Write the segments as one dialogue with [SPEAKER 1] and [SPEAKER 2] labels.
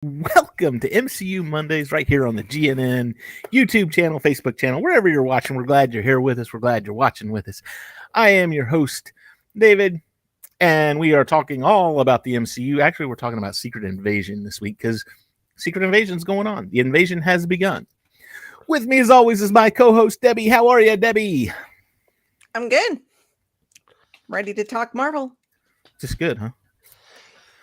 [SPEAKER 1] Welcome to MCU Mondays right here on the GNN YouTube channel, Facebook channel, wherever you're watching. We're glad you're here with us. We're glad you're watching with us. I am your host, David, and we are talking all about the MCU. Actually, we're talking about Secret Invasion this week because Secret Invasion's going on. The invasion has begun. With me, as always, is my co host, Debbie. How are you, Debbie?
[SPEAKER 2] I'm good. Ready to talk Marvel.
[SPEAKER 1] Just good, huh?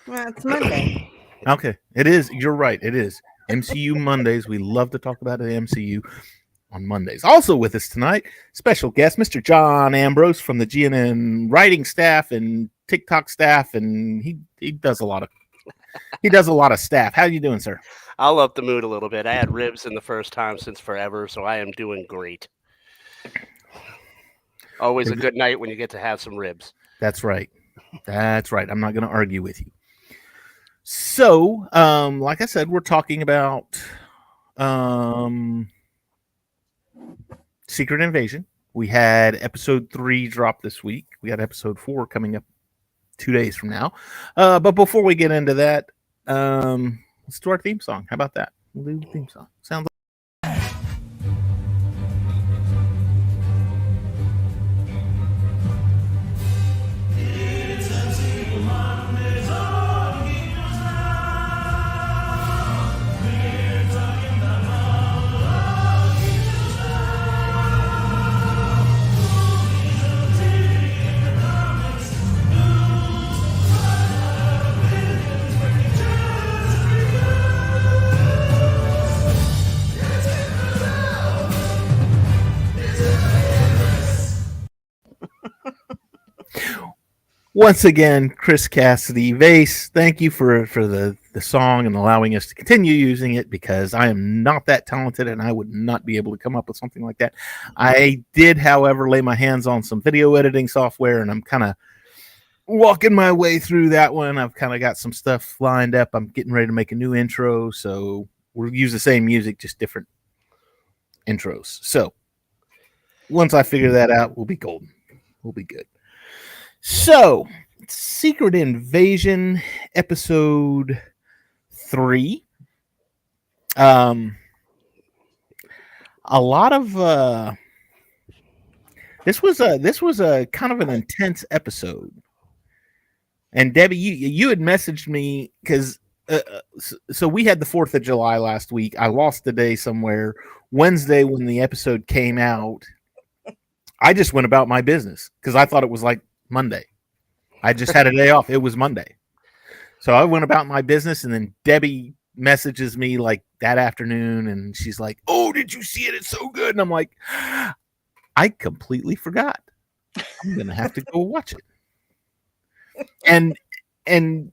[SPEAKER 2] Well, it's Monday.
[SPEAKER 1] Okay, it is. You're right. It is. MCU Mondays. We love to talk about the MCU on Mondays. Also with us tonight, special guest, Mr. John Ambrose from the GNN writing staff and TikTok staff, and he does a lot of staff. How are you doing, sir?
[SPEAKER 3] I'll up the mood a little bit. I had ribs in the first time since forever, so I am doing great. Always a good night when you get to have some ribs.
[SPEAKER 1] That's right. That's right. I'm not going to argue with you. So, like I said, we're talking about Secret Invasion. We had episode 3 drop this week. We got episode 4 coming up 2 days from now. But before we get into that, let's do our theme song. How about that? We'll do the theme song. Sounds like once again, Chris Cassidy Vase, thank you for the song and allowing us to continue using it because I am not that talented and I would not be able to come up with something like that. I did, however, lay my hands on some video editing software and I'm kind of walking my way through that one. I've kind of got some stuff lined up. I'm getting ready to make a new intro, so we'll use the same music, just different intros. So once I figure that out, we'll be golden. We'll be good. So, Secret Invasion episode 3. A lot of this was a kind of an intense episode. And Debbie, you had messaged me because so we had the 4th of July last week. I lost a day somewhere. Wednesday when the episode came out, I just went about my business because I thought it was like Monday. I just had a day off. It was Monday. So I went about my business and then Debbie messages me like that afternoon and she's like, "Oh, did you see it? It's so good." And I'm like, I completely forgot. I'm going to have to go watch it. And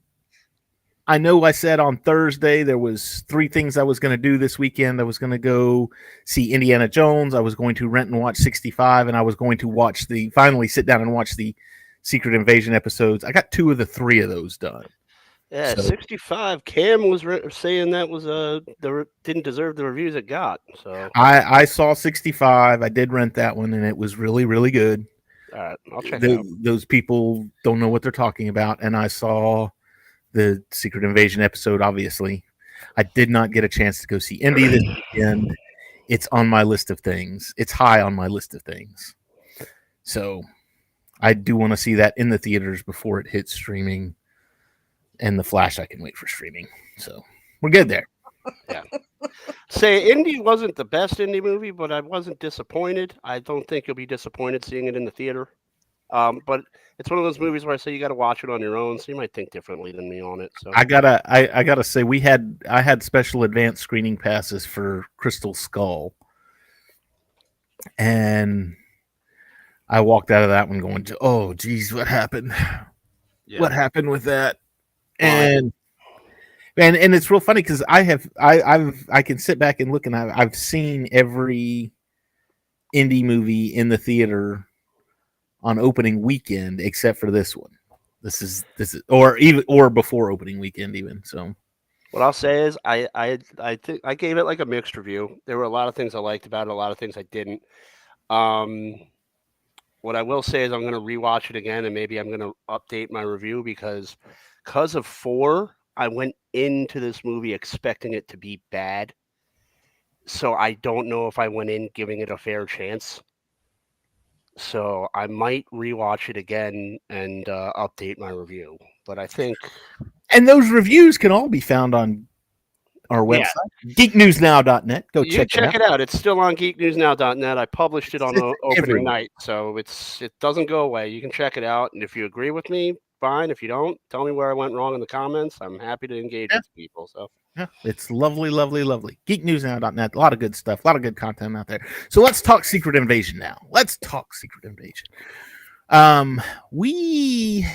[SPEAKER 1] I know I said on Thursday there was 3 things I was going to do this weekend. I was going to go see Indiana Jones. I was going to rent and watch 65, and I was going to finally sit down and watch the Secret Invasion episodes. I got 2 of the 3 of those done.
[SPEAKER 3] Yeah, so, 65. Cam was saying that was didn't deserve the reviews it got. So
[SPEAKER 1] I saw 65. I did rent that one, and it was really, really good.
[SPEAKER 3] All right, I'll check it out.
[SPEAKER 1] Those people don't know what they're talking about, and I saw the Secret Invasion episode, obviously. I did not get a chance to go see Indy this weekend. It's on my list of things. It's high on my list of things. So I do want to see that in the theaters before it hits streaming. And The Flash, I can wait for streaming. So we're good there.
[SPEAKER 3] Yeah. Say Indy wasn't the best Indy movie, but I wasn't disappointed. I don't think you'll be disappointed seeing it in the theater. But it's one of those movies where I say you got to watch it on your own, so you might think differently than me on it. So
[SPEAKER 1] I gotta say I had special advanced screening passes for Crystal Skull, and I walked out of that one going, "Oh, geez, what happened? Yeah. What happened with that?" And it's real funny because I can sit back and look and I've seen every indie movie in the theater on opening weekend except for this one. This is or before opening weekend even. So
[SPEAKER 3] what I'll say is I think I gave it like a mixed review. There were a lot of things I liked about it, a lot of things I didn't. What I will say is I'm going to rewatch it again and maybe I'm going to update my review because of 4, I went into this movie expecting it to be bad. So I don't know if I went in giving it a fair chance. So I might rewatch it again and update my review. But I think,
[SPEAKER 1] And those reviews can all be found on our website, geeknewsnow.net. Go
[SPEAKER 3] you
[SPEAKER 1] check it out.
[SPEAKER 3] It's still on geeknewsnow.net. I published it on
[SPEAKER 1] It's
[SPEAKER 3] opening
[SPEAKER 1] everywhere.
[SPEAKER 3] night, so it doesn't go away. You can check it out, and if you agree with me, fine. If you don't, tell me where I went wrong in the comments. I'm happy to engage with people. So
[SPEAKER 1] Yeah, it's lovely, lovely, lovely. Geeknewsnow.net. A lot of good stuff, a lot of good content out there. So let's talk Secret Invasion now. Let's talk Secret Invasion. We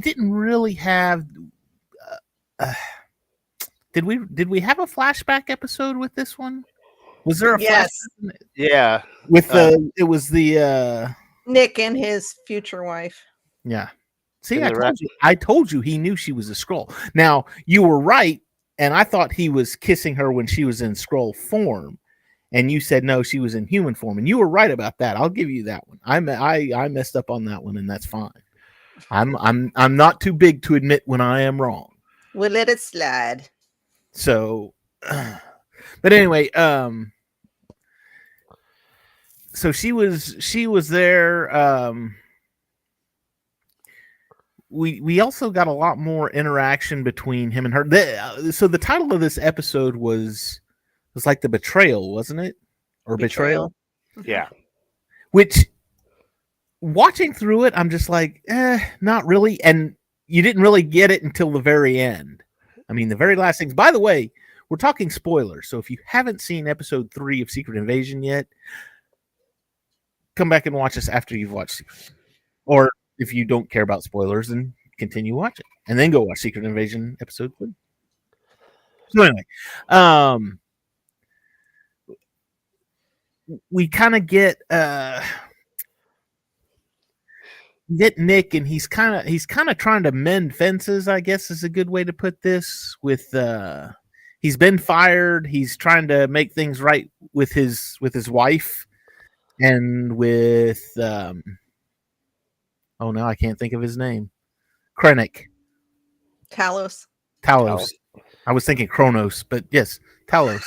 [SPEAKER 1] didn't really have. Did we have a flashback episode with this one? Was there a
[SPEAKER 2] Yes.
[SPEAKER 1] flashback
[SPEAKER 3] yeah,
[SPEAKER 1] with it was the
[SPEAKER 2] Nick and his future wife.
[SPEAKER 1] yeah. See,
[SPEAKER 3] And
[SPEAKER 1] I told you he knew she was a Skrull. Now, you were right, and I thought he was kissing her when she was in Skrull form, and you said no, she was in human form, and you were right about that. I'll give you that one. I messed up on that one, and that's fine. I'm not too big to admit when I am wrong.
[SPEAKER 2] We'll let it slide.
[SPEAKER 1] So, but anyway, so she was there. We also got a lot more interaction between him and her. So the title of this episode was like the Betrayal, wasn't it? Or Betrayal?
[SPEAKER 3] yeah.
[SPEAKER 1] Which, watching through it, I'm just like, not really. And you didn't really get it until the very end. I mean, the very last things. By the way, we're talking spoilers. So if you haven't seen episode 3 of Secret Invasion yet, come back and watch us after you've watched Secret. Or if you don't care about spoilers, then continue watching. And then go watch Secret Invasion episode 3. So anyway, we kind of get Nick, and he's kind of trying to mend fences, I guess is a good way to put this. With he's been fired, he's trying to make things right with his wife and with oh no, I can't think of his name. Krennic.
[SPEAKER 2] Talos.
[SPEAKER 1] I was thinking Kronos, but yes, Talos.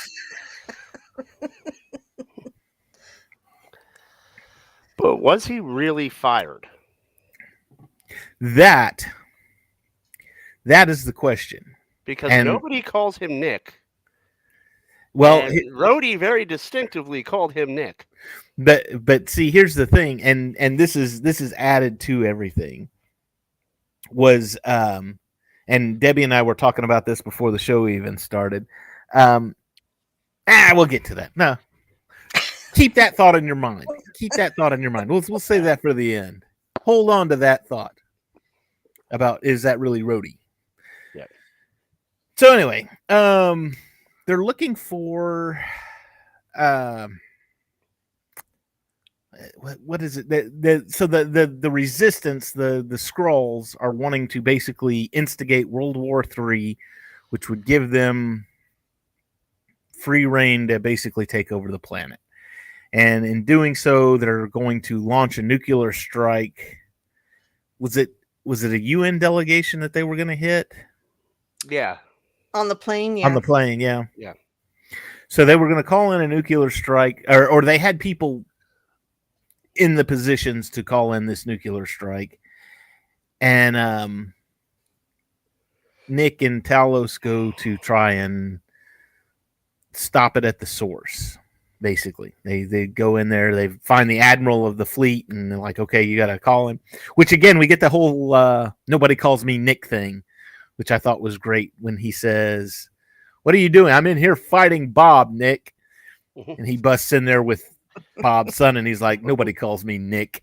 [SPEAKER 3] But was he really fired?
[SPEAKER 1] That is the question.
[SPEAKER 3] Because
[SPEAKER 1] And-
[SPEAKER 3] nobody calls him Nick.
[SPEAKER 1] Well,
[SPEAKER 3] And Rhodey very distinctively called him Nick.
[SPEAKER 1] but see, here's the thing, and this is added to everything. Was and Debbie and I were talking about this before the show even started. We'll get to that. No, keep that thought in your mind. Keep that thought in your mind. We'll save that for the end. Hold on to that thought about, is that really Rhodey?
[SPEAKER 3] Yeah.
[SPEAKER 1] So anyway, they're looking for what is it? So the resistance, the Skrulls are wanting to basically instigate World War III, which would give them free reign to basically take over the planet. And in doing so, they're going to launch a nuclear strike. Was it a UN delegation that they were going to hit?
[SPEAKER 3] Yeah.
[SPEAKER 2] On the plane, yeah.
[SPEAKER 1] On the plane, yeah.
[SPEAKER 3] Yeah.
[SPEAKER 1] So they were going to call in a nuclear strike, or they had people in the positions to call in this nuclear strike. And Nick and Talos go to try and stop it at the source. Basically, they go in there, they find the admiral of the fleet, and they're like, okay, you got to call him. Which, again, we get the whole nobody calls me Nick thing, which I thought was great when he says, what are you doing? I'm in here fighting Bob, Nick. And he busts in there with Bob's son, and he's like, nobody calls me Nick.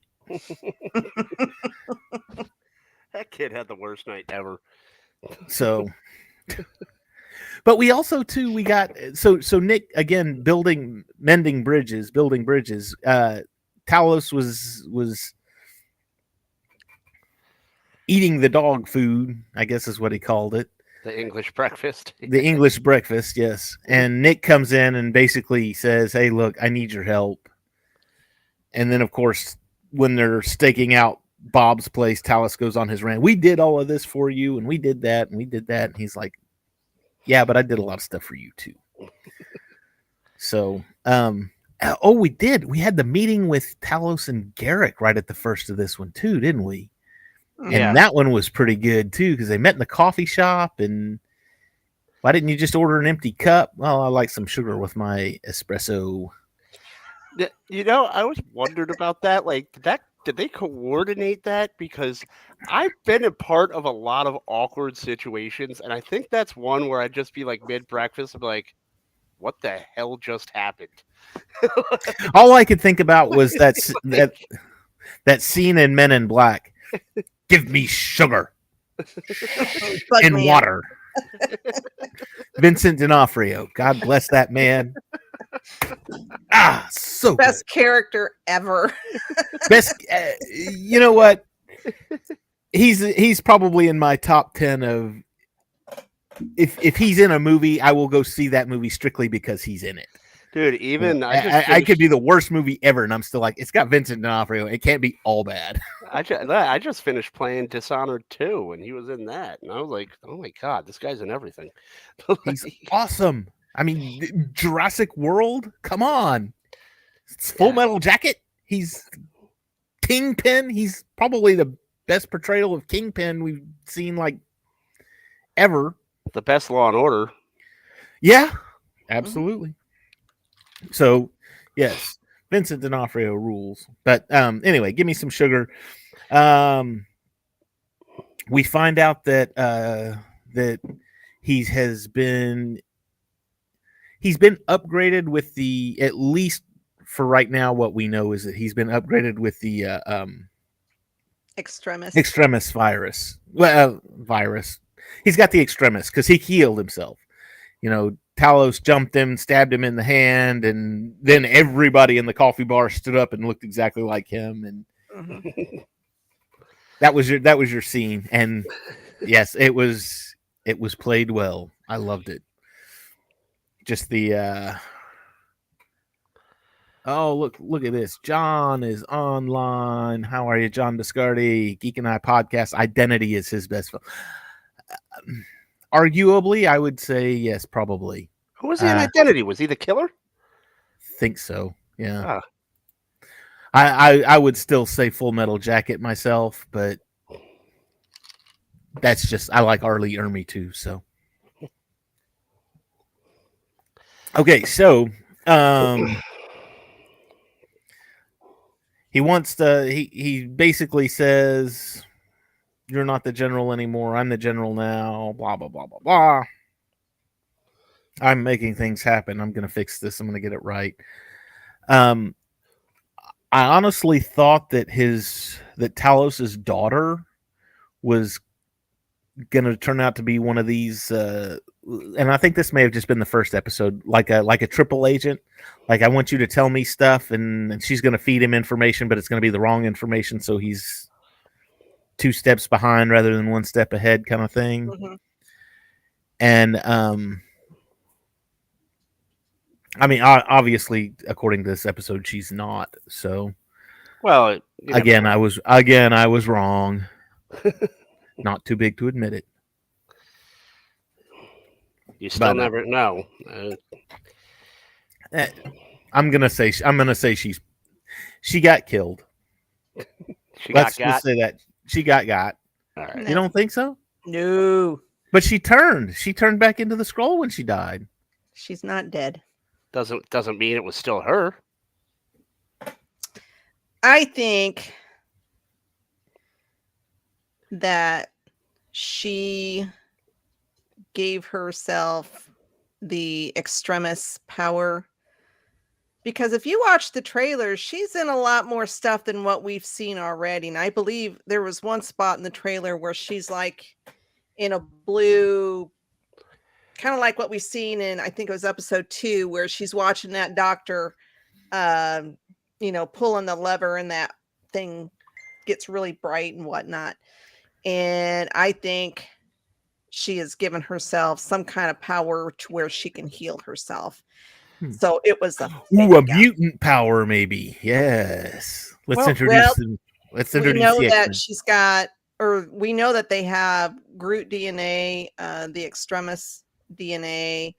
[SPEAKER 3] That kid had the worst night ever.
[SPEAKER 1] So, but we also too, we got, so Nick, again, building bridges. Talos was eating the dog food, I guess is what he called it.
[SPEAKER 3] The English breakfast.
[SPEAKER 1] The English breakfast, yes. And Nick comes in and basically says, hey, look, I need your help. And then, of course, when they're staking out Bob's place, Talos goes on his rant. We did all of this for you, and we did that, and we did that. And he's like, yeah, but I did a lot of stuff for you too. So, we did. We had the meeting with Talos and Garrick right at the first of this one too, didn't we?
[SPEAKER 3] Yeah.
[SPEAKER 1] And that one was pretty good too, because they met in the coffee shop. And why didn't you just order an empty cup? Well, I like some sugar with my espresso.
[SPEAKER 3] You know, I always wondered about that. Like, did they coordinate that? Because I've been a part of a lot of awkward situations, and I think that's one where I'd just be like mid-breakfast, I'm like, what the hell just happened?
[SPEAKER 1] All I could think about was that scene in Men in Black. Give me sugar and water. Vincent D'Onofrio. God bless that man. So
[SPEAKER 2] best
[SPEAKER 1] good.
[SPEAKER 2] character ever.
[SPEAKER 1] Best. You know what? He's probably in my top 10 of. If he's in a movie, I will go see that movie strictly because he's in it.
[SPEAKER 3] Dude, even
[SPEAKER 1] I could be the worst movie ever, and I'm still like, it's got Vincent D'Onofrio. It can't be all bad.
[SPEAKER 3] I just finished playing Dishonored 2, and he was in that, and I was like, oh my god, this guy's in everything.
[SPEAKER 1] He's awesome. I mean, Jurassic World. Come on, it's Full Metal Jacket. He's Kingpin. He's probably the best portrayal of Kingpin we've seen like ever.
[SPEAKER 3] The best Law and Order.
[SPEAKER 1] Yeah, absolutely. So, yes, Vincent D'Onofrio rules. But anyway, give me some sugar. We find out that that he's been upgraded with the, at least for right now, what we know is that he's been upgraded with the extremis virus. Well, virus. He's got the extremis because he healed himself. You know, Talos jumped him, stabbed him in the hand, and then everybody in the coffee bar stood up and looked exactly like him. And that was your scene. And yes, it was played well. I loved it. Just the oh, look at this. John is online. How are you, John Biscardi? Geek and I podcast. Identity is his best film. Arguably, I would say yes, probably.
[SPEAKER 3] Who was he in Identity? Was he the killer?
[SPEAKER 1] Think so. Yeah. I would still say Full Metal Jacket myself, but that's just, I like R. Lee Ermey too. So okay, so he wants to. He basically says, "You're not the general anymore. I'm the general now." Blah blah blah blah blah. I'm making things happen. I'm going to fix this. I'm going to get it right. I honestly thought that Talos's daughter was going to turn out to be one of these, and I think this may have just been the first episode, like a triple agent. Like, I want you to tell me stuff, and she's going to feed him information, but it's going to be the wrong information, so he's 2 steps behind rather than 1 step ahead, kind of thing.
[SPEAKER 2] Mm-hmm.
[SPEAKER 1] And I mean, obviously, according to this episode, she's not. So,
[SPEAKER 3] well,
[SPEAKER 1] again, I was wrong. Not too big to admit it.
[SPEAKER 3] You still never know.
[SPEAKER 1] I'm gonna say she got killed. Let's just say that she got.
[SPEAKER 3] All right.
[SPEAKER 1] You don't think so?
[SPEAKER 2] No.
[SPEAKER 1] But she turned back into the Skrull when she died.
[SPEAKER 2] She's not dead.
[SPEAKER 3] Doesn't mean it was still her.
[SPEAKER 2] I think that she gave herself the extremis power, because if you watch the trailer, she's in a lot more stuff than what we've seen already. And I believe there was one spot in the trailer where she's like in a blue, kind of like what we've seen in, I think it was episode 2, where she's watching that doctor, pulling the lever and that thing gets really bright and whatnot. And I think she has given herself some kind of power to where she can heal herself. So it was a
[SPEAKER 1] mutant power, maybe. Yes. Let's introduce them. Let's
[SPEAKER 2] We
[SPEAKER 1] introduce
[SPEAKER 2] know
[SPEAKER 1] the
[SPEAKER 2] that
[SPEAKER 1] X-Men.
[SPEAKER 2] she's got, or we know that they have Groot DNA, the Extremis DNA,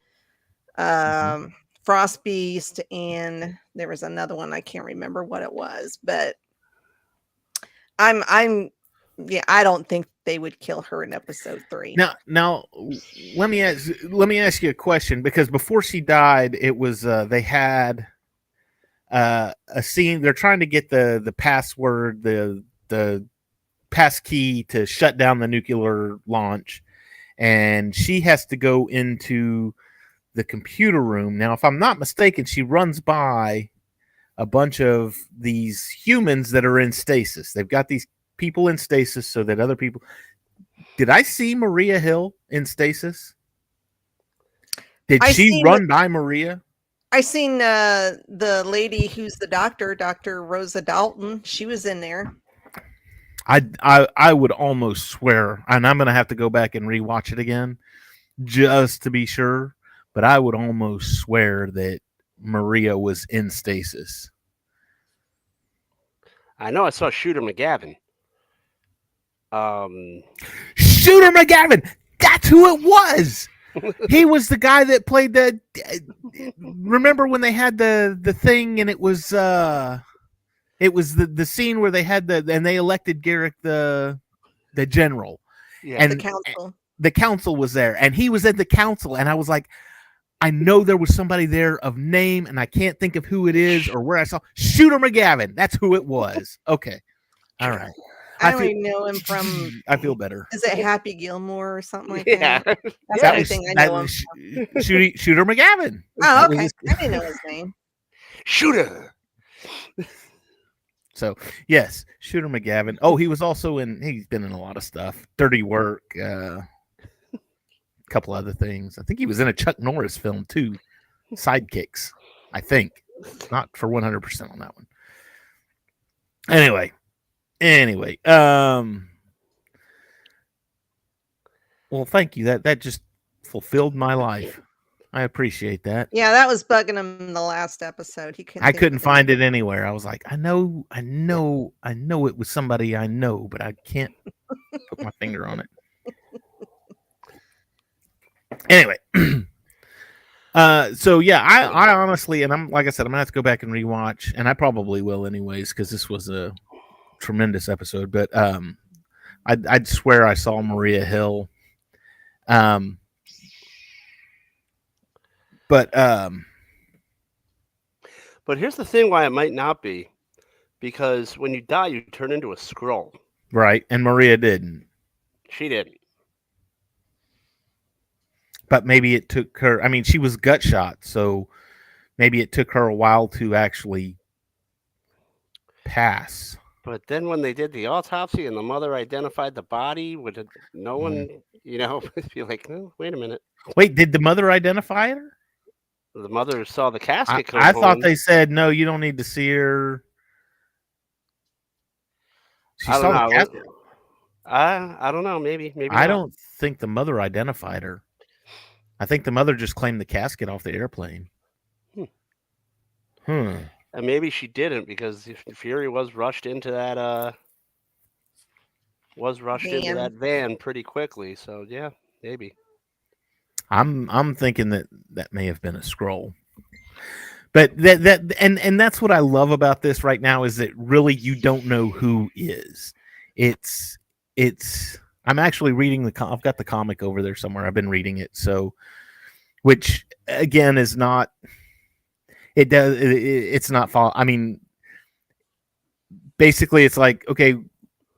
[SPEAKER 2] Frost Beast, and there was another one I can't remember what it was, but yeah, I don't think they would kill her in episode 3.
[SPEAKER 1] Now, let me ask you a question, because before she died, it was they had a scene. They're trying to get the password, the pass key to shut down the nuclear launch, and she has to go into the computer room. Now, if I'm not mistaken, she runs by a bunch of these humans that are in stasis. They've got these people in stasis so that other people. Did I see Maria Hill in stasis? Did she run by Maria?
[SPEAKER 2] I seen the lady who's the doctor, Dr. Rosa Dalton. She was in there.
[SPEAKER 1] I would almost swear, and I'm going to have to go back and rewatch it again just to be sure, but I would almost swear that Maria was in stasis.
[SPEAKER 3] I know I saw Shooter McGavin.
[SPEAKER 1] Shooter McGavin! That's who it was! He was the guy that played the. Remember when they had the thing, and it was the scene where they had and they elected Garrick the general, and
[SPEAKER 2] the council.
[SPEAKER 1] The council was there, and he was at the council, and I was like, I know there was somebody there of name, and I can't think of who it is or where I saw Shooter McGavin. That's who it was. Okay, all right.
[SPEAKER 2] I only know him from.
[SPEAKER 1] I feel better.
[SPEAKER 2] Is it Happy Gilmore or something like that? That's the
[SPEAKER 1] that
[SPEAKER 2] only thing I know him from.
[SPEAKER 1] Shooter McGavin.
[SPEAKER 2] Oh, okay. I didn't know his name.
[SPEAKER 3] Shooter.
[SPEAKER 1] So yes, Shooter McGavin. Oh, he was also he's been in a lot of stuff. Dirty Work, a couple other things. I think he was in a Chuck Norris film too. Sidekicks, I think. Not for 100% on that one. Anyway. Well, thank you. That just fulfilled my life. I appreciate that.
[SPEAKER 2] Yeah, that was bugging him in the last episode.
[SPEAKER 1] I couldn't find it anywhere. I was like, I know it was somebody I know, but I can't put my finger on it. Anyway, so yeah, I honestly, and I'm like I said, I'm gonna have to go back and rewatch, and I probably will anyways, because this was a tremendous episode. But I'd swear I saw Maria Hill. But
[SPEAKER 3] here's the thing why it might not be, because when you die, you turn into a Skrull.
[SPEAKER 1] Right, and Maria didn't.
[SPEAKER 3] She didn't.
[SPEAKER 1] But maybe it took her. I mean, she was gut shot, so maybe it took her a while to actually pass.
[SPEAKER 3] But then when they did the autopsy and the mother identified the body, would no one, be like, no, wait a minute.
[SPEAKER 1] Wait, did the mother identify her?
[SPEAKER 3] The mother saw the casket come
[SPEAKER 1] I
[SPEAKER 3] home.
[SPEAKER 1] thought they said, no, you don't need to see her. She saw the casket.
[SPEAKER 3] I don't know. Maybe
[SPEAKER 1] I don't think the mother identified her. I think the mother just claimed the casket off the airplane.
[SPEAKER 3] And maybe she didn't, because Fury was rushed into that van pretty quickly. So yeah, maybe.
[SPEAKER 1] I'm thinking that may have been a Skrull. But and that's what I love about this right now, is that really you don't know who is. It's I'm actually reading I've got the comic over there somewhere. I've been reading it. So, which again is not, it's not fall. I mean, basically it's like, okay,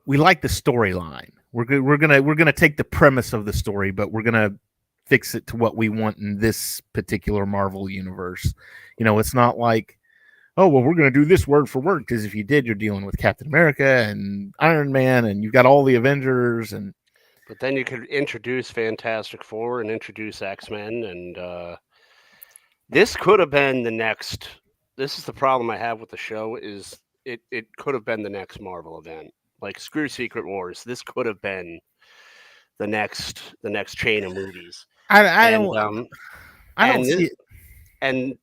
[SPEAKER 1] we like the storyline. We're gonna take the premise of the story, but we're gonna fix it to what we want in this particular Marvel universe. It's not like, oh, well, we're going to do this word for word, because if you did, you're dealing with Captain America and Iron Man, and you've got all the Avengers.
[SPEAKER 3] But then you could introduce Fantastic Four and introduce X-Men, and this could have been the next. This is the problem I have with the show, is it could have been the next Marvel event. Like, screw Secret Wars. This could have been the next chain of movies.
[SPEAKER 1] I don't see it.
[SPEAKER 3] And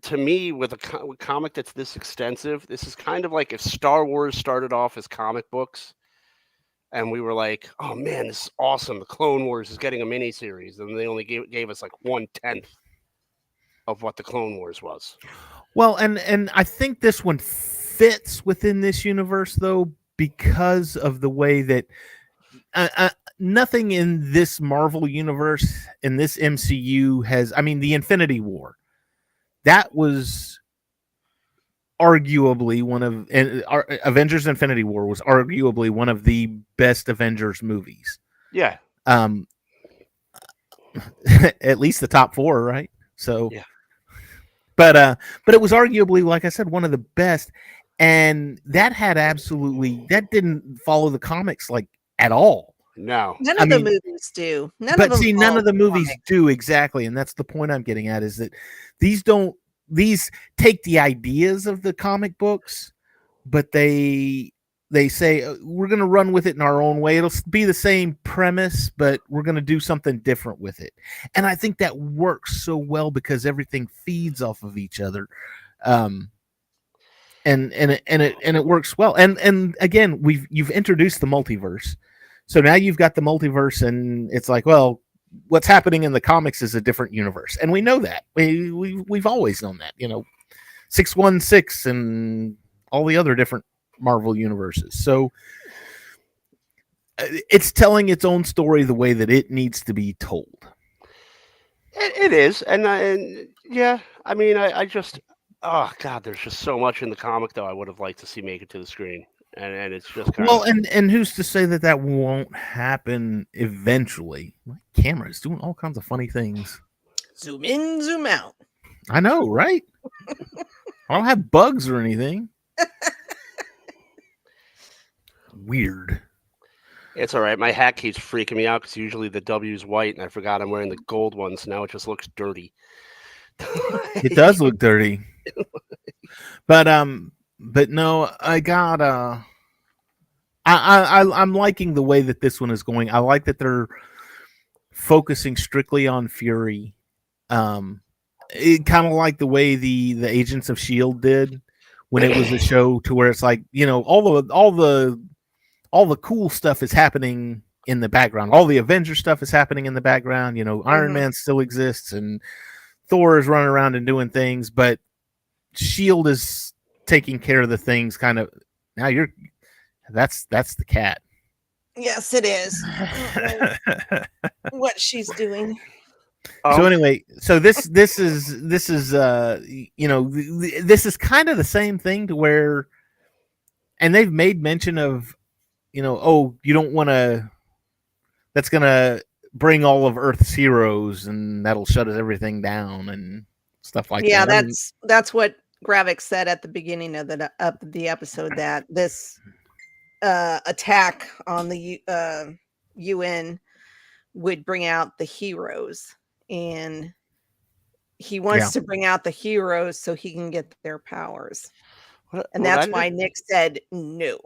[SPEAKER 3] to me, with a comic that's this extensive, this is kind of like if Star Wars started off as comic books, and we were like, "Oh man, this is awesome! The Clone Wars is getting a miniseries," and they only gave us like 1/10 of what the Clone Wars was.
[SPEAKER 1] Well, and I think this one fits within this universe though, because of the way that nothing in this Marvel universe, in this MCU has. I mean, the Infinity War, that was arguably one of Avengers Infinity War was arguably one of the best Avengers movies.
[SPEAKER 3] Yeah.
[SPEAKER 1] At least the top 4, right? So
[SPEAKER 3] yeah.
[SPEAKER 1] But it was arguably, like I said, one of the best, and that didn't follow the comics like at all.
[SPEAKER 3] No,
[SPEAKER 2] none of the movies do. None
[SPEAKER 1] of the movies do, exactly, and that's the point I'm getting at, is that these take the ideas of the comic books, but they say we're going to run with it in our own way. It'll be the same premise, but we're going to do something different with it. And I think that works so well because everything feeds off of each other. And it works well. And again, you've introduced the multiverse. So now you've got the multiverse, and it's like, well, what's happening in the comics is a different universe. And we know that. We've always known that, 616 and all the other different Marvel universes. So it's telling its own story the way that it needs to be told.
[SPEAKER 3] It is, and yeah, I mean, I just, oh god, there's just so much in the comic though I would have liked to see make it to the screen, and it's just kind
[SPEAKER 1] of... and who's to say that won't happen eventually? My camera is doing all kinds of funny things.
[SPEAKER 2] Zoom in, zoom out.
[SPEAKER 1] I know, right? I don't have bugs or anything. Weird.
[SPEAKER 3] It's all right. My hat keeps freaking me out because usually the W is white, and I forgot I'm wearing the gold one, so now it just looks dirty.
[SPEAKER 1] It does look dirty. But no, I got I'm liking the way that this one is going. I like that they're focusing strictly on Fury. It kind of like the way the Agents of S.H.I.E.L.D. did when it was a show, to where it's like, all the cool stuff is happening in the background. All the Avengers stuff is happening in the background. Iron Man still exists, and Thor is running around and doing things, but S.H.I.E.L.D. is taking care of the things. Kind of now that's the cat.
[SPEAKER 2] Yes, it is. What she's doing.
[SPEAKER 1] So anyway, so this is this is kind of the same thing, to where, and they've made mention of, oh, you don't want to, that's going to bring all of Earth's heroes, and that'll shut everything down and stuff like that.
[SPEAKER 2] Yeah, that's what Gravik said at the beginning of the episode, that this attack on the UN would bring out the heroes, and he wants to bring out the heroes so he can get their powers. And that's why Nick said no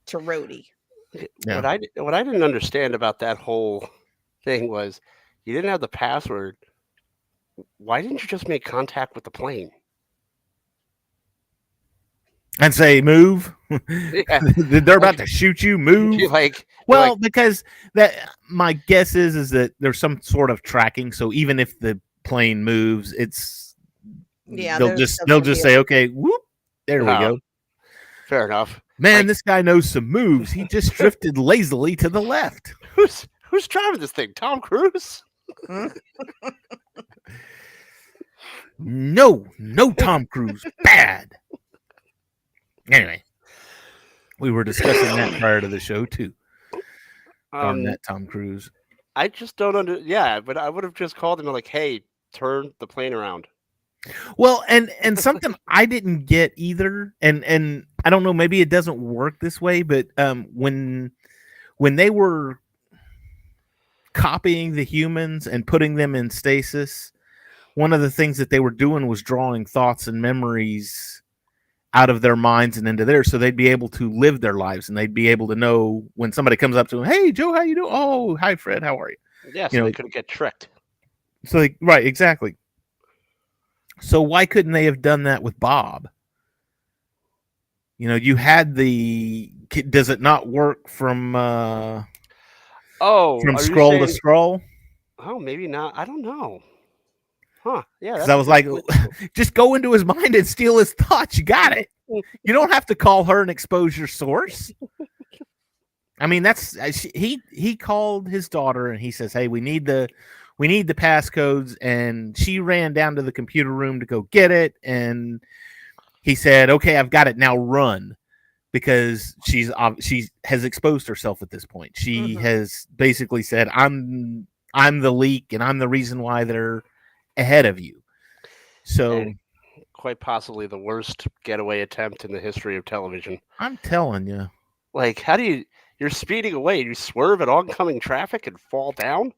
[SPEAKER 2] to Rhodey.
[SPEAKER 3] Yeah. What I didn't understand about that whole thing was, you didn't have the password. Why didn't you just make contact with the plane
[SPEAKER 1] and say move? Yeah. They're about to shoot you. Move. Because that, my guess is that there's some sort of tracking. So even if the plane moves, they'll just say, okay, whoop, there we go.
[SPEAKER 3] Fair enough.
[SPEAKER 1] Man, this guy knows some moves. He just drifted lazily to the left.
[SPEAKER 3] Who's driving this thing? Tom Cruise?
[SPEAKER 1] No, Tom Cruise. Bad. Anyway, we were discussing that prior to the show too. On that Tom Cruise.
[SPEAKER 3] I just don't but I would have just called him and like, hey, turn the plane around.
[SPEAKER 1] Well, and something I didn't get either, and I don't know, maybe it doesn't work this way, but when they were copying the humans and putting them in stasis, one of the things that they were doing was drawing thoughts and memories out of their minds and into theirs, so they'd be able to live their lives, and they'd be able to know when somebody comes up to them, hey, Joe, how you doing? Oh, hi, Fred, how are you?
[SPEAKER 3] Yeah, so they couldn't get tricked.
[SPEAKER 1] So right, exactly. So why couldn't they have done that with Bob? You know, you had the. Does it not work from
[SPEAKER 3] Oh, are you
[SPEAKER 1] scroll to
[SPEAKER 3] saying?
[SPEAKER 1] scroll?
[SPEAKER 3] Oh, maybe not. I don't know. Huh? Yeah,
[SPEAKER 1] Because
[SPEAKER 3] that's
[SPEAKER 1] I
[SPEAKER 3] a
[SPEAKER 1] was
[SPEAKER 3] good
[SPEAKER 1] like,
[SPEAKER 3] point.
[SPEAKER 1] just go into his mind and steal his thoughts. You got it. You don't have to call her and expose your source. I mean, he called his daughter and he says, "Hey, we need the passcodes," and she ran down to the computer room to go get it, and he said, "Okay, I've got it now. Run." Because she has exposed herself at this point. She has basically said, "I'm the leak, and I'm the reason why they're ahead of you." So
[SPEAKER 3] And quite possibly the worst getaway attempt in the history of television.
[SPEAKER 1] I'm telling you,
[SPEAKER 3] Like, how do you're speeding away? You swerve at oncoming traffic and fall down?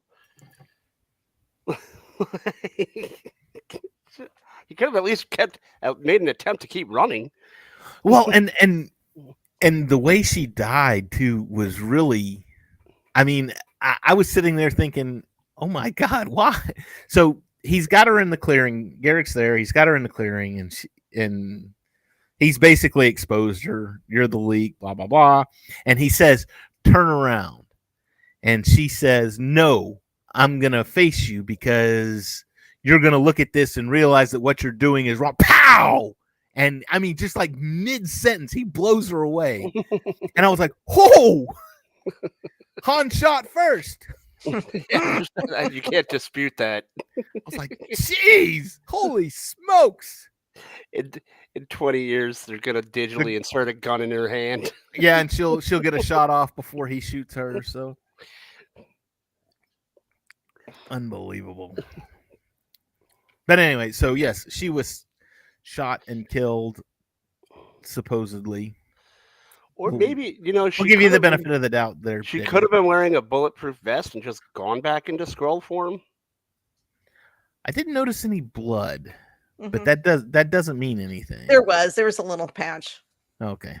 [SPEAKER 3] You could have at least made an attempt to keep running.
[SPEAKER 1] well, and the way she died too was really, I mean, I was sitting there thinking, oh my God, why? So he's got her in the clearing. Garrick's there. He's got her in the clearing, and he's basically exposed her. You're the leak, blah, blah, blah. And he says, turn around. And she says, no, I'm going to face you because you're going to look at this and realize that what you're doing is wrong. Pow! And I mean, just like mid sentence, he blows her away. And I was like, whoa! Han shot first.
[SPEAKER 3] Yeah, you can't dispute that.
[SPEAKER 1] I was like, jeez, holy smokes.
[SPEAKER 3] In 20 years, they're gonna digitally insert a gun in her hand.
[SPEAKER 1] Yeah, and she'll get a shot off before he shoots her. So unbelievable. But anyway, so yes, she was shot and killed, supposedly.
[SPEAKER 3] Or maybe,
[SPEAKER 1] we'll give you the benefit of the doubt there.
[SPEAKER 3] She could have been wearing a bulletproof vest and just gone back into Skrull form.
[SPEAKER 1] I didn't notice any blood, but that doesn't mean anything.
[SPEAKER 2] There was a little patch.
[SPEAKER 1] Okay.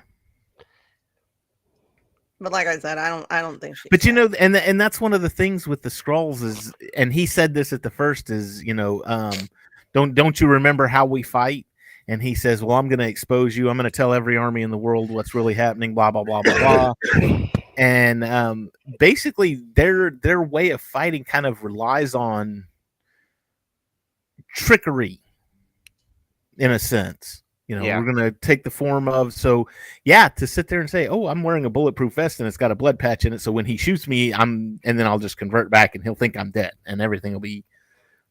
[SPEAKER 2] But like I said, I don't think she.
[SPEAKER 1] But you know, and that's one of the things with the Skrulls is, and he said this at the first is, you know, don't you remember how we fight? And he says, well, I'm going to expose you. I'm going to tell every army in the world what's really happening. Blah blah blah blah blah. And basically, their way of fighting kind of relies on trickery, in a sense. You know, we're going to take the form of, so yeah, to sit there and say, oh, I'm wearing a bulletproof vest and it's got a blood patch in it. So when he shoots me, and then I'll just convert back and he'll think I'm dead and everything will be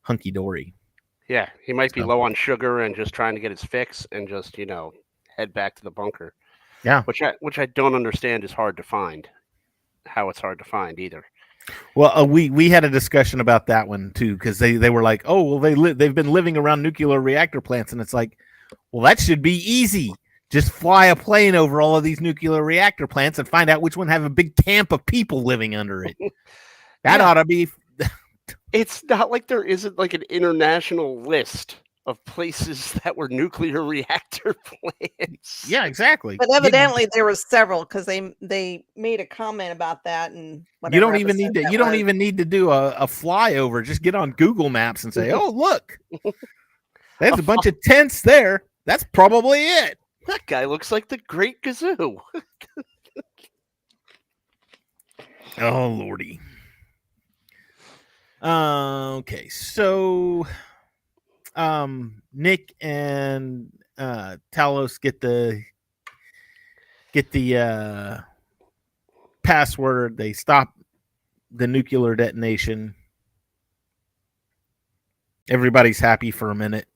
[SPEAKER 1] hunky dory.
[SPEAKER 3] Yeah, he might be low on sugar and just trying to get his fix and just, you know, head back to the bunker.
[SPEAKER 1] Yeah.
[SPEAKER 3] Which I don't understand is hard to find. How it's hard to find either.
[SPEAKER 1] Well, we had a discussion about that one too, because they were like, oh, well, they've been living around nuclear reactor plants, and it's like, well, that should be easy. Just fly a plane over all of these nuclear reactor plants and find out which one have a big camp of people living under it. That ought to be.
[SPEAKER 3] It's not like there isn't like an international list of places that were nuclear reactor plants.
[SPEAKER 1] Yeah, exactly.
[SPEAKER 2] But evidently there were several, because they made a comment about that, and
[SPEAKER 1] you don't even need to. You don't even need to do a flyover. Just get on Google Maps and say, "Oh, look, there's a bunch of tents there. That's probably it."
[SPEAKER 3] That guy looks like the Great Gazoo.
[SPEAKER 1] Oh lordy. Okay, so Nick and Talos get the password. They stop the nuclear detonation. Everybody's happy for a minute.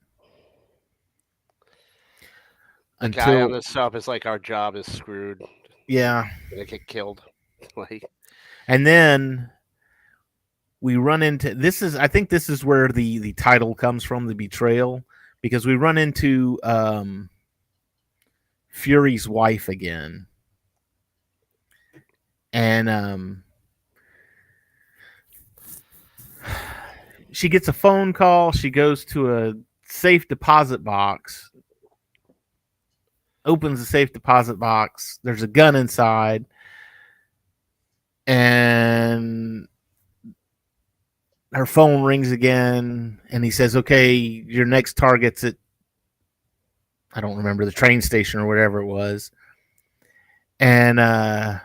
[SPEAKER 3] The guy on the sub is like, our job is screwed.
[SPEAKER 1] Yeah.
[SPEAKER 3] They get killed.
[SPEAKER 1] And then we run into I think this is where the title comes from, the Betrayal, because we run into Fury's wife again. And she gets a phone call. She goes to a safe deposit box, opens the safe deposit box. There's a gun inside. And her phone rings again, and he says, "Okay, your next target's at, I don't remember, the train station or whatever it was." And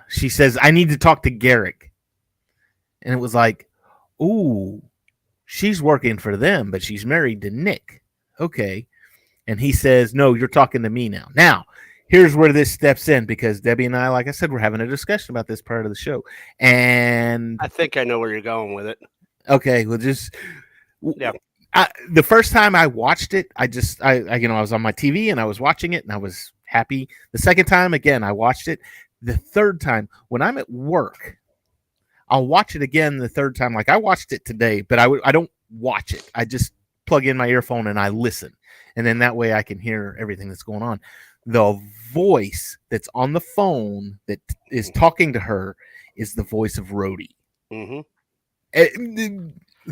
[SPEAKER 1] she says, "I need to talk to Garrick." And it was like, "Ooh, she's working for them, but she's married to Nick." Okay. And he says, "No, you're talking to me now." Now, here's where this steps in, because Debbie and I, like I said, we're having a discussion about this part of the show. And
[SPEAKER 3] I think I know where you're going with it.
[SPEAKER 1] okay, we'll just
[SPEAKER 3] Yeah.
[SPEAKER 1] The first time I watched it, I was on my TV and I was watching it and I was happy. The second time, again, I watched it. The third time, when I'm at work, I'll watch it again the third time. Like I watched it today, but I don't watch it. I just plug in my earphone and I listen. And then that way I can hear everything that's going on. The voice that's on the phone that is talking to her is the voice of Rhodey.
[SPEAKER 3] Mm-hmm.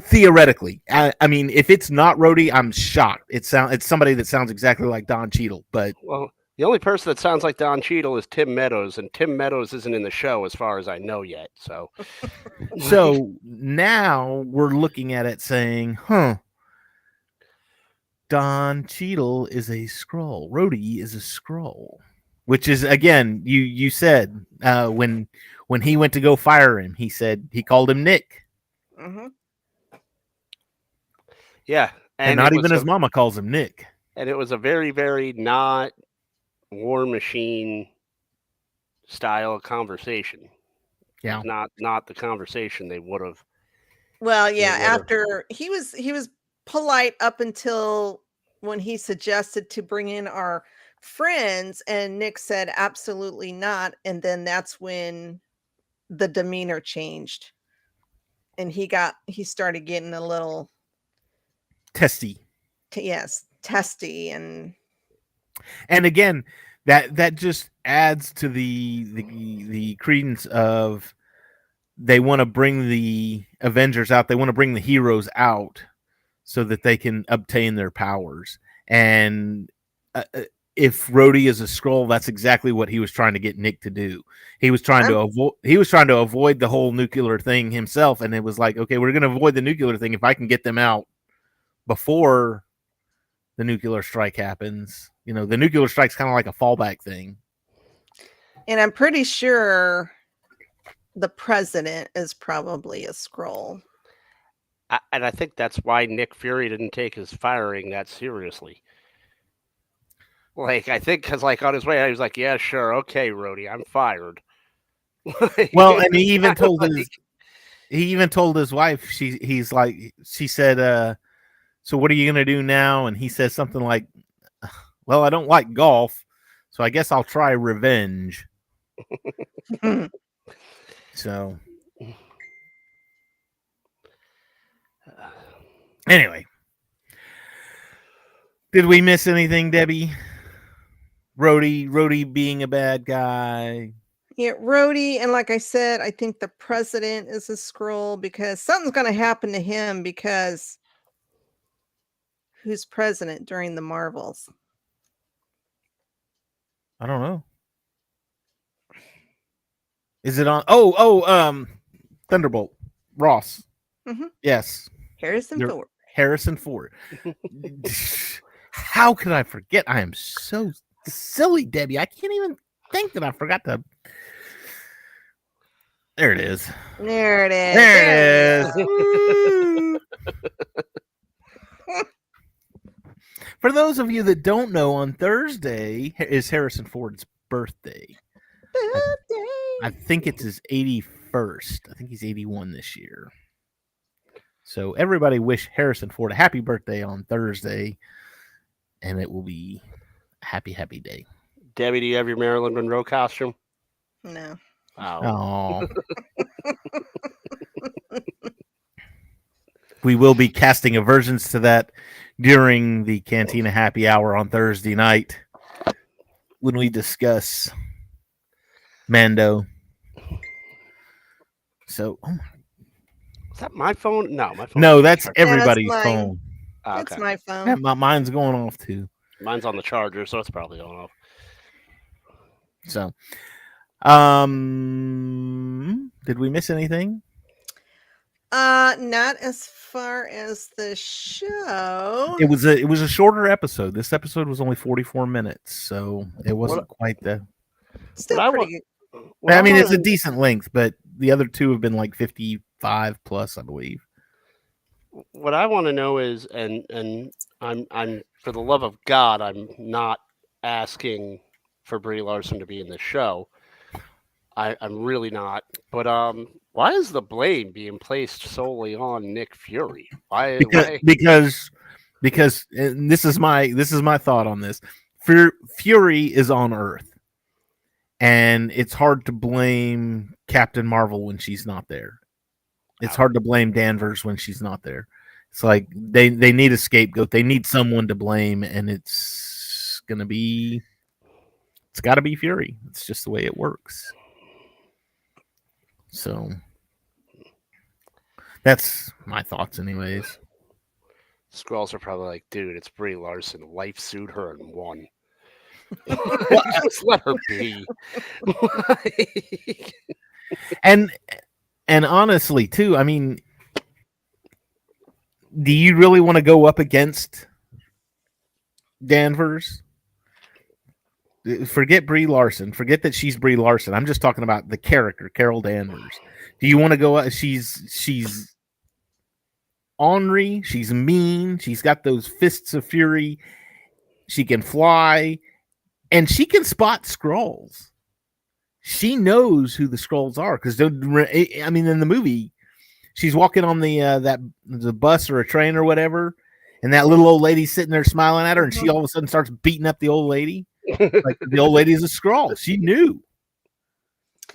[SPEAKER 1] Theoretically, I mean, if it's not Rhodey, I'm shocked. It's somebody that sounds exactly like Don Cheadle. But
[SPEAKER 3] well, the only person that sounds like Don Cheadle is Tim Meadows, and Tim Meadows isn't in the show as far as I know yet. So
[SPEAKER 1] now we're looking at it saying, Don Cheadle is a Skrull. Rhodey is a Skrull, which is, again, you said when he went to go fire him, he said he called him Nick.
[SPEAKER 2] Mm-hmm.
[SPEAKER 3] Yeah,
[SPEAKER 1] and not even his mama calls him Nick.
[SPEAKER 3] And it was a very, very not War Machine style conversation.
[SPEAKER 1] Yeah,
[SPEAKER 3] not the conversation they would have.
[SPEAKER 2] Well, yeah. After he was polite up until when he suggested to bring in our friends, and Nick said absolutely not, and then that's when the demeanor changed, and he started getting a little
[SPEAKER 1] testy.
[SPEAKER 2] Yes, testy, and
[SPEAKER 1] again, that just adds to the credence of they want to bring the Avengers out. They want to bring the heroes out so that they can obtain their powers. And if Rhodey is a Skrull, that's exactly what he was trying to get Nick to do. He was trying to avoid the whole nuclear thing himself, and it was like, okay, we're going to avoid the nuclear thing if I can get them out before the nuclear strike happens. You know, the nuclear strike's kind of like a fallback thing.
[SPEAKER 2] And I'm pretty sure the president is probably a Skrull.
[SPEAKER 3] And I think that's why Nick Fury didn't take his firing that seriously. Like, I think because, like, on his way, he was like, "Yeah, sure, okay, Rhodey, I'm fired."
[SPEAKER 1] Well, and he even told his wife. She said, "So what are you gonna do now?" And he says something like, "Well, I don't like golf, so I guess I'll try revenge." So anyway, did we miss anything, Debbie? Rhodey being a bad guy.
[SPEAKER 2] Yeah, Rhodey, and like I said, I think the president is a Skrull because something's going to happen to him, because who's president during the Marvels?
[SPEAKER 1] I don't know. Is it on? Thunderbolt. Ross.
[SPEAKER 2] Mm-hmm.
[SPEAKER 1] Yes.
[SPEAKER 2] Harrison Ford.
[SPEAKER 1] How could I forget? I am so silly, Debbie. I can't even think that I forgot to. There it is.
[SPEAKER 2] There it is.
[SPEAKER 1] For those of you that don't know, on Thursday is Harrison Ford's birthday. I think it's his 81st. I think he's 81 this year. So everybody wish Harrison Ford a happy birthday on Thursday, and it will be a happy, happy day.
[SPEAKER 3] Debbie, do you have your Marilyn Monroe costume?
[SPEAKER 2] No.
[SPEAKER 1] Oh. We will be casting aversions to that during the Cantina Happy Hour on Thursday night when we discuss Mando. So,
[SPEAKER 3] is that my phone? No, my phone.
[SPEAKER 1] No, that's everybody's phone.
[SPEAKER 2] Oh, okay. It's my phone.
[SPEAKER 1] Yeah, mine's going off too.
[SPEAKER 3] Mine's on the charger, so it's probably going off.
[SPEAKER 1] So, did we miss anything?
[SPEAKER 2] Not as far as the show.
[SPEAKER 1] It was a shorter episode. This episode was only 44 minutes, so it wasn't quite the.
[SPEAKER 2] Still
[SPEAKER 3] I
[SPEAKER 2] pretty good.
[SPEAKER 1] I mean, it's a decent length, but the other two have been like 55 plus, I believe.
[SPEAKER 3] What I want to know is, and I'm for the love of God, I'm not asking for Brie Larson to be in the show. I'm really not. But why is the blame being placed solely on Nick Fury? Why?
[SPEAKER 1] Because and this is my thought on this. Fury is on Earth, and it's hard to blame Captain Marvel when she's not there. It's hard to blame Danvers when she's not there. It's like they need a scapegoat. They need someone to blame, and it's got to be Fury. It's just the way it works. So that's my thoughts, anyways.
[SPEAKER 3] Skrulls are probably like, dude, it's Brie Larson. Life sued her and won. Just let her be.
[SPEAKER 1] And honestly, too, I mean, do you really want to go up against Danvers? Forget Brie Larson. Forget that she's Brie Larson. I'm just talking about the character, Carol Danvers. Do you want to go? She's ornery. She's mean. She's got those fists of fury. She can fly, and she can spot Skrulls. She knows who the Skrulls are because, I mean, in the movie, she's walking on the bus or a train or whatever, and that little old lady's sitting there smiling at her, and she all of a sudden starts beating up the old lady. Like the old lady's a Skrull. She knew.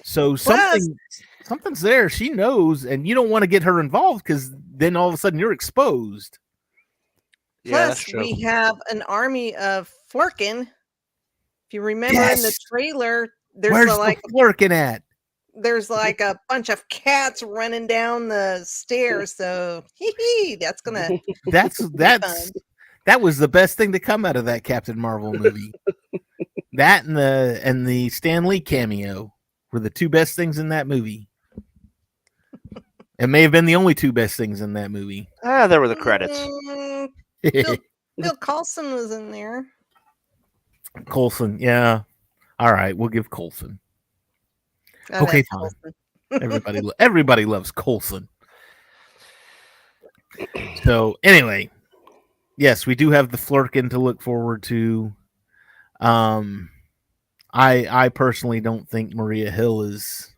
[SPEAKER 1] So something's there. She knows, and you don't want to get her involved because then all of a sudden you're exposed.
[SPEAKER 2] Plus, we have an army of Flurkin. If you remember in the trailer,
[SPEAKER 1] Where's the Flurkin at?
[SPEAKER 2] There's like a bunch of cats running down the stairs. So that's gonna
[SPEAKER 1] that was the best thing to come out of that Captain Marvel movie. That and the Stan Lee cameo were the two best things in that movie. It may have been the only two best things in that movie.
[SPEAKER 3] There were the credits.
[SPEAKER 2] Bill Coulson was in there.
[SPEAKER 1] Coulson, yeah. All right, we'll give Coulson. Okay, fine. Everybody loves Coulson. So anyway, yes, we do have the Flurkin to look forward to. I personally don't think Maria Hill is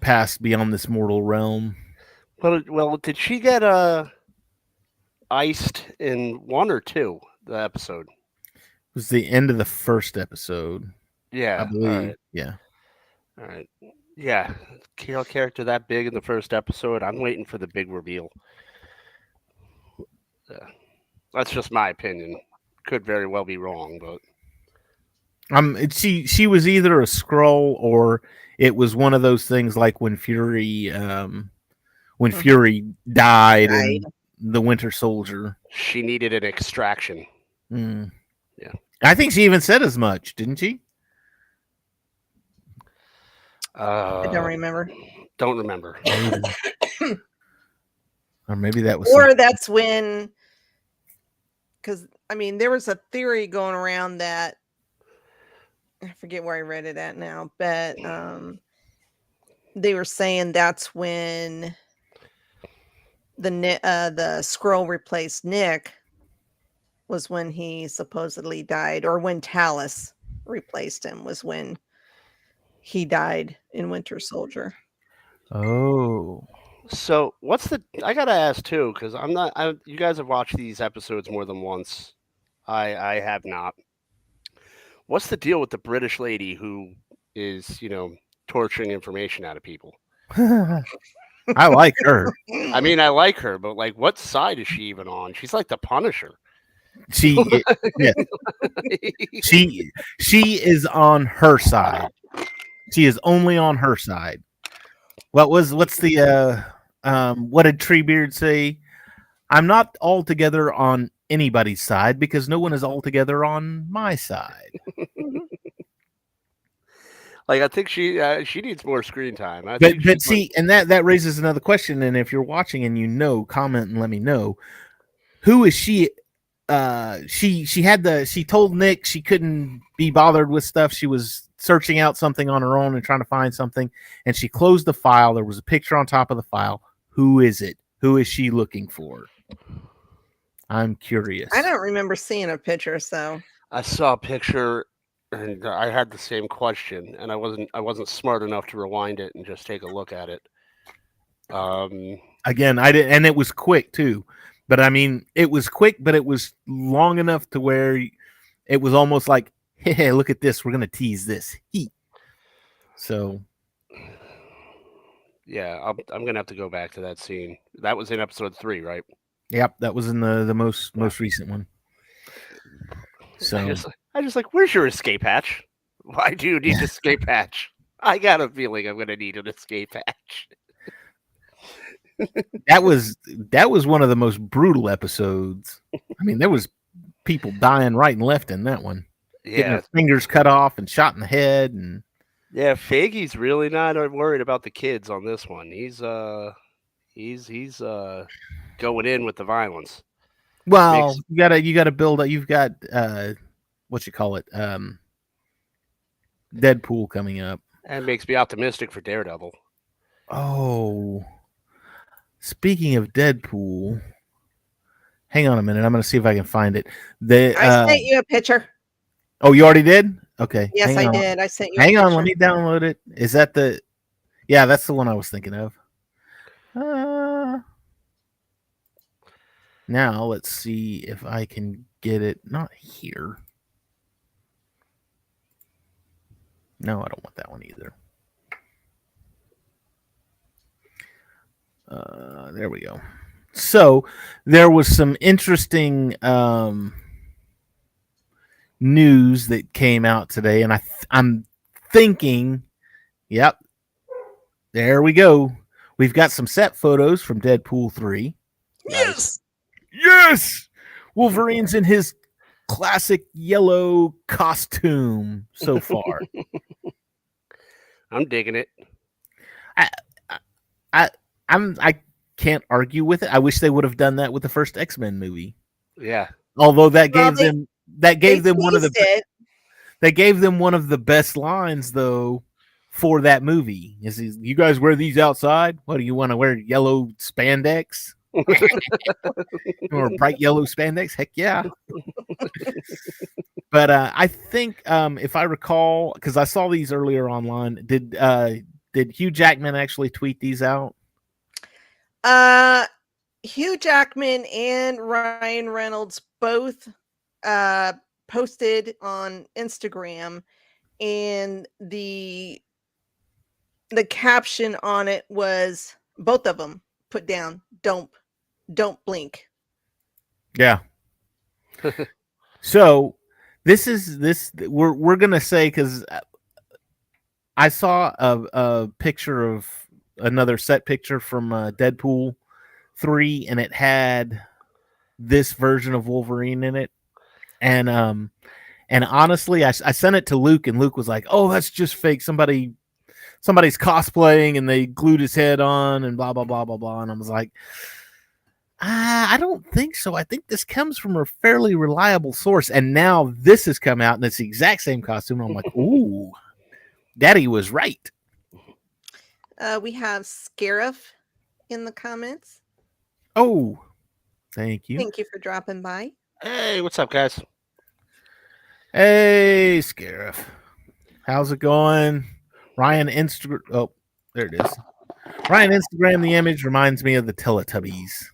[SPEAKER 1] passed beyond this mortal realm.
[SPEAKER 3] Well, did she get iced in 1 or 2 the episode?
[SPEAKER 1] It was the end of the first episode.
[SPEAKER 3] Yeah,
[SPEAKER 1] I believe.
[SPEAKER 3] All right.
[SPEAKER 1] Yeah.
[SPEAKER 3] All right. Yeah, character that big in the first episode. I'm waiting for the big reveal. That's just my opinion. Could very well be wrong, but
[SPEAKER 1] she was either a Skrull or it was one of those things like when Fury died in the Winter Soldier.
[SPEAKER 3] She needed an extraction.
[SPEAKER 1] Mm.
[SPEAKER 3] Yeah.
[SPEAKER 1] I think she even said as much, didn't she?
[SPEAKER 2] I don't remember.
[SPEAKER 3] Don't remember.
[SPEAKER 1] Or maybe that was.
[SPEAKER 2] Or that's when, because I mean, there was a theory going around that I forget where I read it at now, but they were saying that's when the Skrull replaced Nick was when he supposedly died, or when Talos replaced him was when he died in Winter Soldier.
[SPEAKER 1] Oh.
[SPEAKER 3] So I gotta ask too, because you guys have watched these episodes more than once. I have not. What's the deal with the British lady who is, torturing information out of people?
[SPEAKER 1] I like her.
[SPEAKER 3] I mean, I like her, but like, what side is she even on? She's like the Punisher.
[SPEAKER 1] She is on her side. She is only on her side. What's the what did Treebeard say? I'm not altogether on anybody's side because no one is altogether on my side.
[SPEAKER 3] Like I think she needs more screen time. I
[SPEAKER 1] But
[SPEAKER 3] think
[SPEAKER 1] but see, and that raises another question. And if you're watching and you know, comment and let me know. Who is she? She told Nick she couldn't be bothered with stuff. She was searching out something on her own and trying to find something, and she closed the file. There was a picture on top of the file. Who is it? Who is she looking for? I'm curious.
[SPEAKER 2] I don't remember seeing a picture, so
[SPEAKER 3] I saw a picture and I had the same question, and I wasn't smart enough to rewind it and just take a look at it.
[SPEAKER 1] Again, I didn't, and it was quick too. But I mean, it was quick, but it was long enough to where it was almost like, hey, look at this. We're gonna tease this. So
[SPEAKER 3] yeah, I'm gonna have to go back to that scene. That was in episode 3, right?
[SPEAKER 1] yep, that was in the most recent one. So
[SPEAKER 3] I just like, where's your escape hatch? Why do you need an escape hatch? I got a feeling I'm gonna need an escape hatch.
[SPEAKER 1] that was one of the most brutal episodes. I mean, there was people dying right and left in that one. Getting
[SPEAKER 3] Yeah,
[SPEAKER 1] their fingers cut off and shot in the head, and
[SPEAKER 3] yeah. Faggy's really not worried about the kids on this one. He's going in with the violence.
[SPEAKER 1] well, you gotta build up. You've got what you call it, Deadpool coming up.
[SPEAKER 3] And makes me optimistic for Daredevil.
[SPEAKER 1] Oh, speaking of Deadpool, hang on a minute. I'm going to see if I can find it.
[SPEAKER 2] I sent you a picture.
[SPEAKER 1] Oh, you already did? Okay.
[SPEAKER 2] Yes, I did. I sent you.
[SPEAKER 1] Hang on, let me download it. Is that the? Yeah, that's the one I was thinking of. Now let's see if I can get it. Not here. No, I don't want that one either. There we go. So there was some interesting news that came out today, and I'm thinking, yep, there we go. We've got some set photos from Deadpool 3.
[SPEAKER 2] Yes.
[SPEAKER 1] Yes! Wolverine's in his classic yellow costume so far.
[SPEAKER 3] I'm digging it.
[SPEAKER 1] I can't argue with it. I wish they would have done that with the first X-Men movie.
[SPEAKER 3] Yeah.
[SPEAKER 1] Although that gave them one of the
[SPEAKER 2] it.
[SPEAKER 1] they gave them one of the best lines though for that movie. Is you guys wear these outside? What do you want to wear? Yellow spandex? Or bright yellow spandex? Heck yeah. But I think if I recall, because I saw these earlier online, did Hugh Jackman actually tweet these out?
[SPEAKER 2] Hugh Jackman and Ryan Reynolds both posted on Instagram, and the caption on it was, both of them put down, don't blink.
[SPEAKER 1] Yeah. So this we're gonna say, because I saw a picture of another set picture from Deadpool 3, and it had this version of Wolverine in it, and honestly, I sent it to Luke, and Luke was like, "Oh, that's just fake. Somebody's cosplaying, and they glued his head on, and blah blah blah blah blah." And I was like, I don't think so. I think this comes from a fairly reliable source, and now this has come out, and it's the exact same costume. And I'm like, ooh, Daddy was right.
[SPEAKER 2] We have Scarif in the comments.
[SPEAKER 1] Oh, thank you.
[SPEAKER 2] Thank you for dropping by.
[SPEAKER 3] Hey, what's up, guys?
[SPEAKER 1] Hey, Scarif. How's it going? Ryan Instagram. Oh, there it is. Ryan Instagram. The image reminds me of the Teletubbies.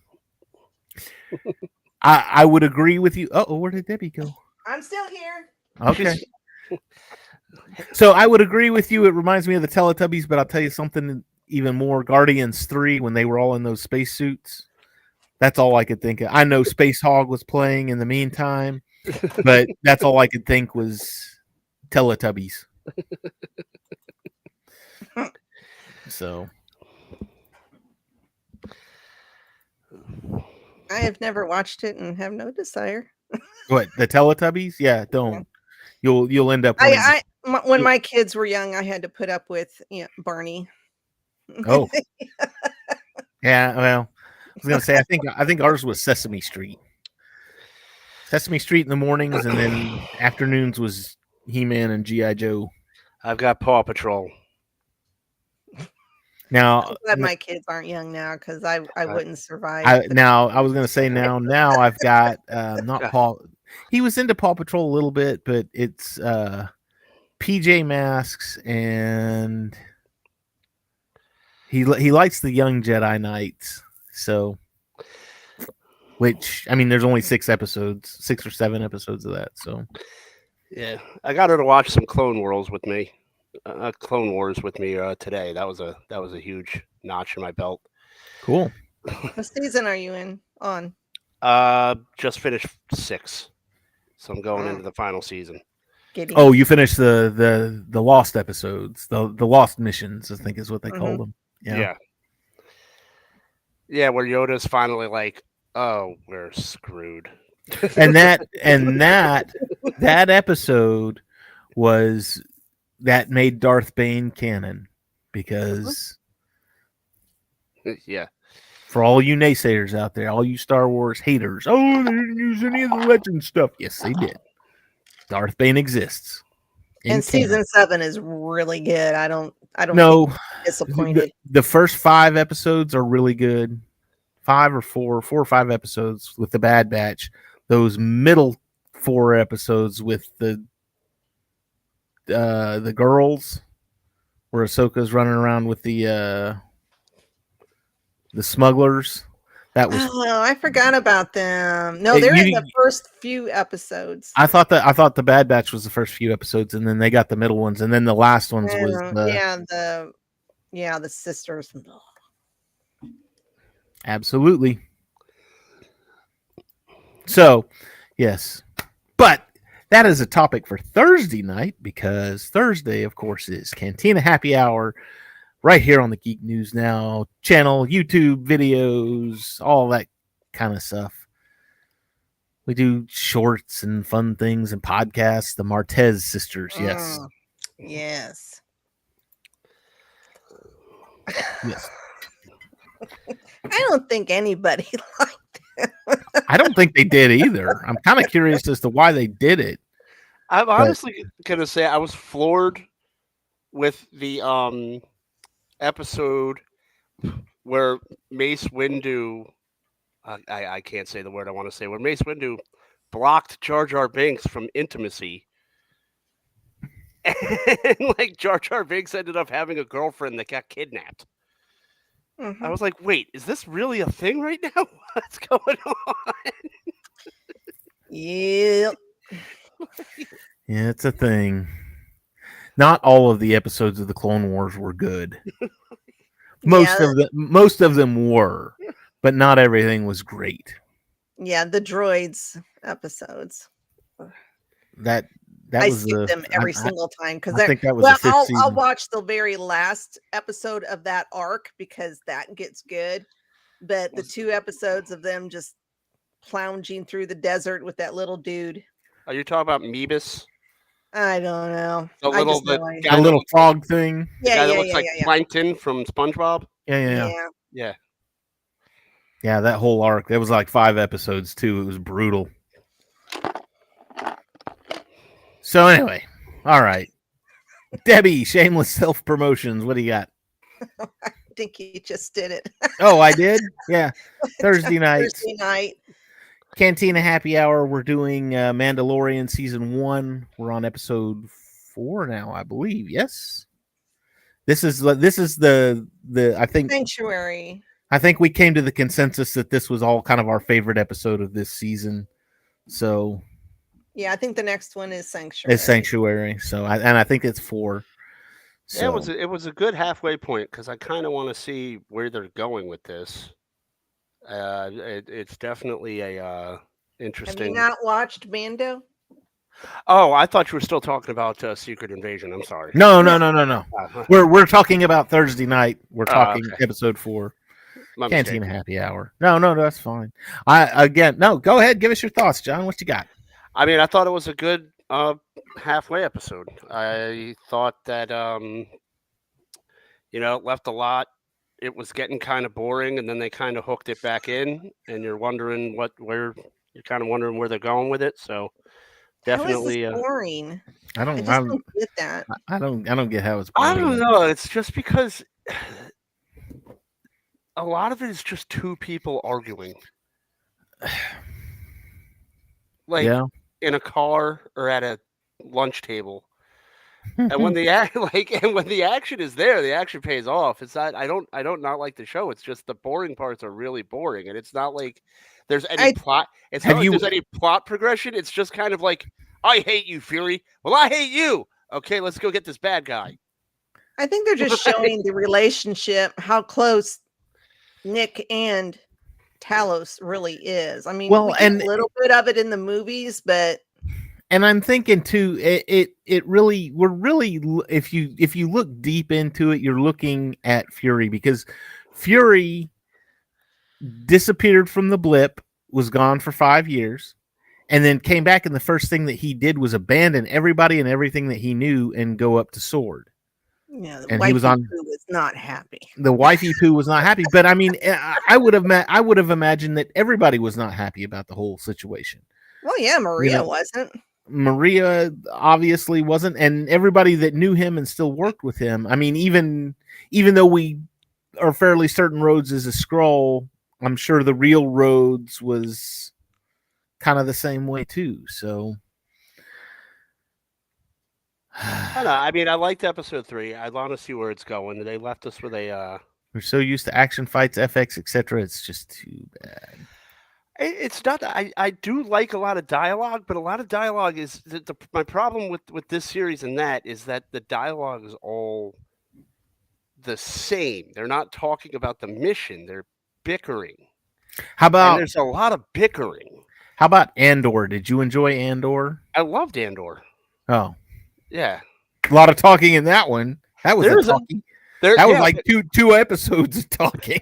[SPEAKER 1] I would agree with you. Oh, where did Debbie go?
[SPEAKER 2] I'm still here.
[SPEAKER 1] Okay. So I would agree with you. It reminds me of the Teletubbies, but I'll tell you something even more. Guardians 3, when they were all in those spacesuits. That's all I could think of. I know Space Hog was playing in the meantime, but that's all I could think was Teletubbies. So
[SPEAKER 2] I have never watched it and have no desire.
[SPEAKER 1] what, the Teletubbies? Yeah, don't. You'll end up.
[SPEAKER 2] When my kids were young, I had to put up with Barney.
[SPEAKER 1] Oh, yeah. Well, I was gonna say I think ours was Sesame Street. Sesame Street in the mornings, and then afternoons was He-Man and G.I. Joe.
[SPEAKER 3] I've got Paw Patrol.
[SPEAKER 1] Now,
[SPEAKER 2] I'm glad my kids aren't young now because I wouldn't survive.
[SPEAKER 1] I was gonna say now I've got not Paw. He was into Paw Patrol a little bit, but it's PJ Masks, and he likes the Young Jedi Knights. So, which I mean, there's only 6 or 7 episodes of that. So,
[SPEAKER 3] yeah, I got her to watch some Clone Wars with me. Today. That was a huge notch in my belt.
[SPEAKER 1] Cool.
[SPEAKER 2] What season are you on?
[SPEAKER 3] Just finished 6, so I'm going into the final season.
[SPEAKER 1] Oh, you finished the lost episodes, the lost missions, I think is what they call them.
[SPEAKER 3] Yeah. Where Yoda's finally like, oh, we're screwed.
[SPEAKER 1] And that episode was that made Darth Bane canon because
[SPEAKER 3] yeah.
[SPEAKER 1] For all you naysayers out there, all you Star Wars haters, oh, they didn't use any of the legend stuff. Yes, they did. Darth Bane exists.
[SPEAKER 2] And season 7 is really good. I don't
[SPEAKER 1] know.
[SPEAKER 2] Disappointed.
[SPEAKER 1] The first 5 episodes are really good. 4 or 5 episodes with the Bad Batch. Those middle 4 episodes with the girls, where Ahsoka's running around with the smugglers. That was.
[SPEAKER 2] Oh, I forgot about them. No, they're in the first few episodes.
[SPEAKER 1] I thought the Bad Batch was the first few episodes, and then they got the middle ones, and then the last ones was
[SPEAKER 2] the sisters.
[SPEAKER 1] Absolutely. So, yes, but that is a topic for Thursday night, because Thursday, of course, is Cantina Happy Hour. Right here on the Geek News Now channel, YouTube videos, all that kind of stuff. We do shorts and fun things and podcasts. The Martez sisters, yes.
[SPEAKER 2] Yes.
[SPEAKER 1] Yes.
[SPEAKER 2] I don't think anybody liked it.
[SPEAKER 1] I don't think they did either. I'm kind of curious as to why they did it.
[SPEAKER 3] I'm honestly going to say I was floored with the episode where Mace Windu, I can't say the word I want to say, where Mace Windu blocked Jar Jar Binks from intimacy. And like Jar Jar Binks ended up having a girlfriend that got kidnapped. Mm-hmm. I was like, wait, is this really a thing right now? What's going on?
[SPEAKER 2] Yep.
[SPEAKER 1] Yeah, it's a thing. Not all of the episodes of the Clone Wars were good. Most of them were, but not everything was great.
[SPEAKER 2] Yeah, the droids episodes.
[SPEAKER 1] I
[SPEAKER 2] skip them every single time because
[SPEAKER 1] I think that was
[SPEAKER 2] I'll watch the very last episode of that arc because that gets good. But the 2 episodes of them just plunging through the desert with that little dude.
[SPEAKER 3] Are you talking about Meebus?
[SPEAKER 2] I don't know.
[SPEAKER 3] The
[SPEAKER 1] little frog thing.
[SPEAKER 3] The guy that looks like Plankton from SpongeBob.
[SPEAKER 1] Yeah. Yeah, that whole arc. That was like 5 episodes too. It was brutal. So anyway, all right. Debbie, shameless self-promotions. What do you got?
[SPEAKER 2] I think you just did it.
[SPEAKER 1] Oh, I did? Yeah. Thursday night. Cantina Happy Hour. We're doing Mandalorian season 1. We're on episode 4 now, I believe. Yes. This is the I think
[SPEAKER 2] Sanctuary.
[SPEAKER 1] I think we came to the consensus that this was all kind of our favorite episode of this season. So
[SPEAKER 2] yeah, I think the next one is Sanctuary.
[SPEAKER 1] It's Sanctuary. So I think it's 4. So
[SPEAKER 3] yeah, it was a good halfway point because I kind of want to see where they're going with this. It's definitely a interesting.
[SPEAKER 2] Have you not watched Mando?
[SPEAKER 3] Oh, I thought you were still talking about Secret Invasion. I'm sorry.
[SPEAKER 1] No. We're talking about Thursday night. We're talking episode 4. Cantina Happy Hour. No, that's fine. Go ahead, give us your thoughts, John. What you got?
[SPEAKER 3] I mean, I thought it was a good Halfway episode. I thought that it left a lot. It was getting kind of boring, and then they kind of hooked it back in, and you're wondering where they're going with it. So
[SPEAKER 2] How is this
[SPEAKER 3] definitely,
[SPEAKER 2] boring?
[SPEAKER 1] I
[SPEAKER 2] I
[SPEAKER 1] don't.
[SPEAKER 2] just don't get that.
[SPEAKER 1] I don't get how it's.
[SPEAKER 3] I
[SPEAKER 1] boring.
[SPEAKER 3] don't know. It's just because a lot of it is just two people arguing, like
[SPEAKER 1] Yeah.
[SPEAKER 3] in a car or at a lunch table. And when the action is there, the action pays off. It's not. I don't not like the show. It's just the boring parts are really boring, and it's not like there's any plot. It's
[SPEAKER 1] Have
[SPEAKER 3] not like
[SPEAKER 1] you-
[SPEAKER 3] there's any plot progression. It's just kind of like, I hate you, Fury. Well, I hate you. Okay, let's go get this bad guy.
[SPEAKER 2] I think they're just showing the relationship, how close Nick and Talos really is. I mean,
[SPEAKER 1] Well,
[SPEAKER 2] we get
[SPEAKER 1] and-
[SPEAKER 2] a little bit of it in the movies, but
[SPEAKER 1] And I'm thinking too, it really, if you look deep into it, you're looking at Fury, because Fury disappeared from the blip, was gone for 5 years, and then came back, and the first thing that he did was abandon everybody and everything that he knew and go up to Sword.
[SPEAKER 2] yeah, the
[SPEAKER 1] And he was on-
[SPEAKER 2] who was not happy.
[SPEAKER 1] The wifey poo was not happy, but I mean, I would have imagined that everybody was not happy about the whole situation.
[SPEAKER 2] Well, yeah, Maria
[SPEAKER 1] know,
[SPEAKER 2] wasn't.
[SPEAKER 1] Maria obviously wasn't, and everybody that knew him and still worked with him. I mean, even though we are fairly certain Rhodes is a Skrull, I'm sure the real Rhodes was kind of the same way too. So
[SPEAKER 3] I don't know. I mean, I liked episode 3. I want to see where it's going. They left us with a.
[SPEAKER 1] we're so used to action fights, FX, etc. It's just too bad.
[SPEAKER 3] It's not. I do like a lot of dialogue, but a lot of dialogue is my problem with this series and that is that the dialogue is all the same. They're not talking about the mission. They're bickering.
[SPEAKER 1] How
[SPEAKER 3] And
[SPEAKER 1] about
[SPEAKER 3] there's a lot of bickering.
[SPEAKER 1] Andor? Did you enjoy Andor?
[SPEAKER 3] I loved Andor.
[SPEAKER 1] Oh,
[SPEAKER 3] Yeah.
[SPEAKER 1] a lot of talking in that one. That was talking. That was like two episodes of talking,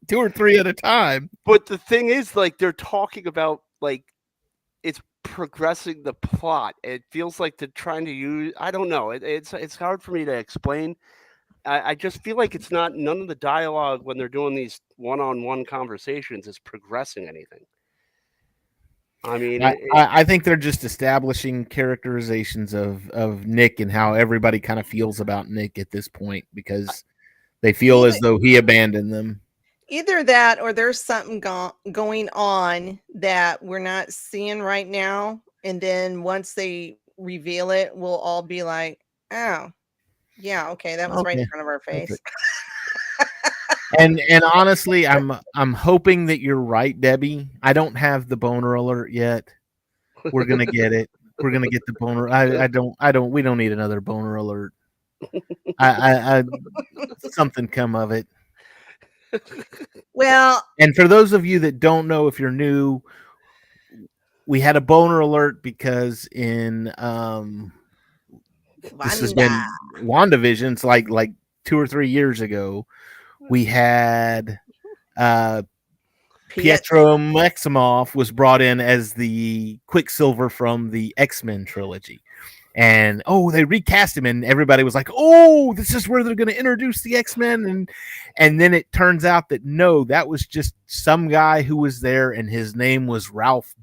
[SPEAKER 1] 2 or 3 at a time.
[SPEAKER 3] But the thing is, like, they're talking about, like, it's progressing the plot. It feels like they're trying to use. I don't know. It's hard for me to explain. I just feel like it's not. None of the dialogue when they're doing these one-on-one conversations is progressing anything. I mean,
[SPEAKER 1] I think they're just establishing characterizations of Nick and how everybody kind of feels about Nick at this point, because they feel as though he abandoned them.
[SPEAKER 2] Either that or there's something going on that we're not seeing right now. And then once they reveal it, we'll all be like, oh, yeah, okay, that was right in front of our face.
[SPEAKER 1] And honestly, I'm hoping that you're right, Debbie. I don't have the boner alert yet. We're gonna get it. We're gonna get the boner. We don't need another boner alert. I something come of it.
[SPEAKER 2] Well,
[SPEAKER 1] and for those of you that don't know, if you're new, we had a boner alert because in this has been WandaVision's like 2 or 3 years ago. We had Pietro Maximoff was brought in as the Quicksilver from the X-Men trilogy. And they recast him, and everybody was like, "Oh, this is where they're going to introduce the X-Men." And then it turns out that no, that was just some guy who was there, and his name was Ralph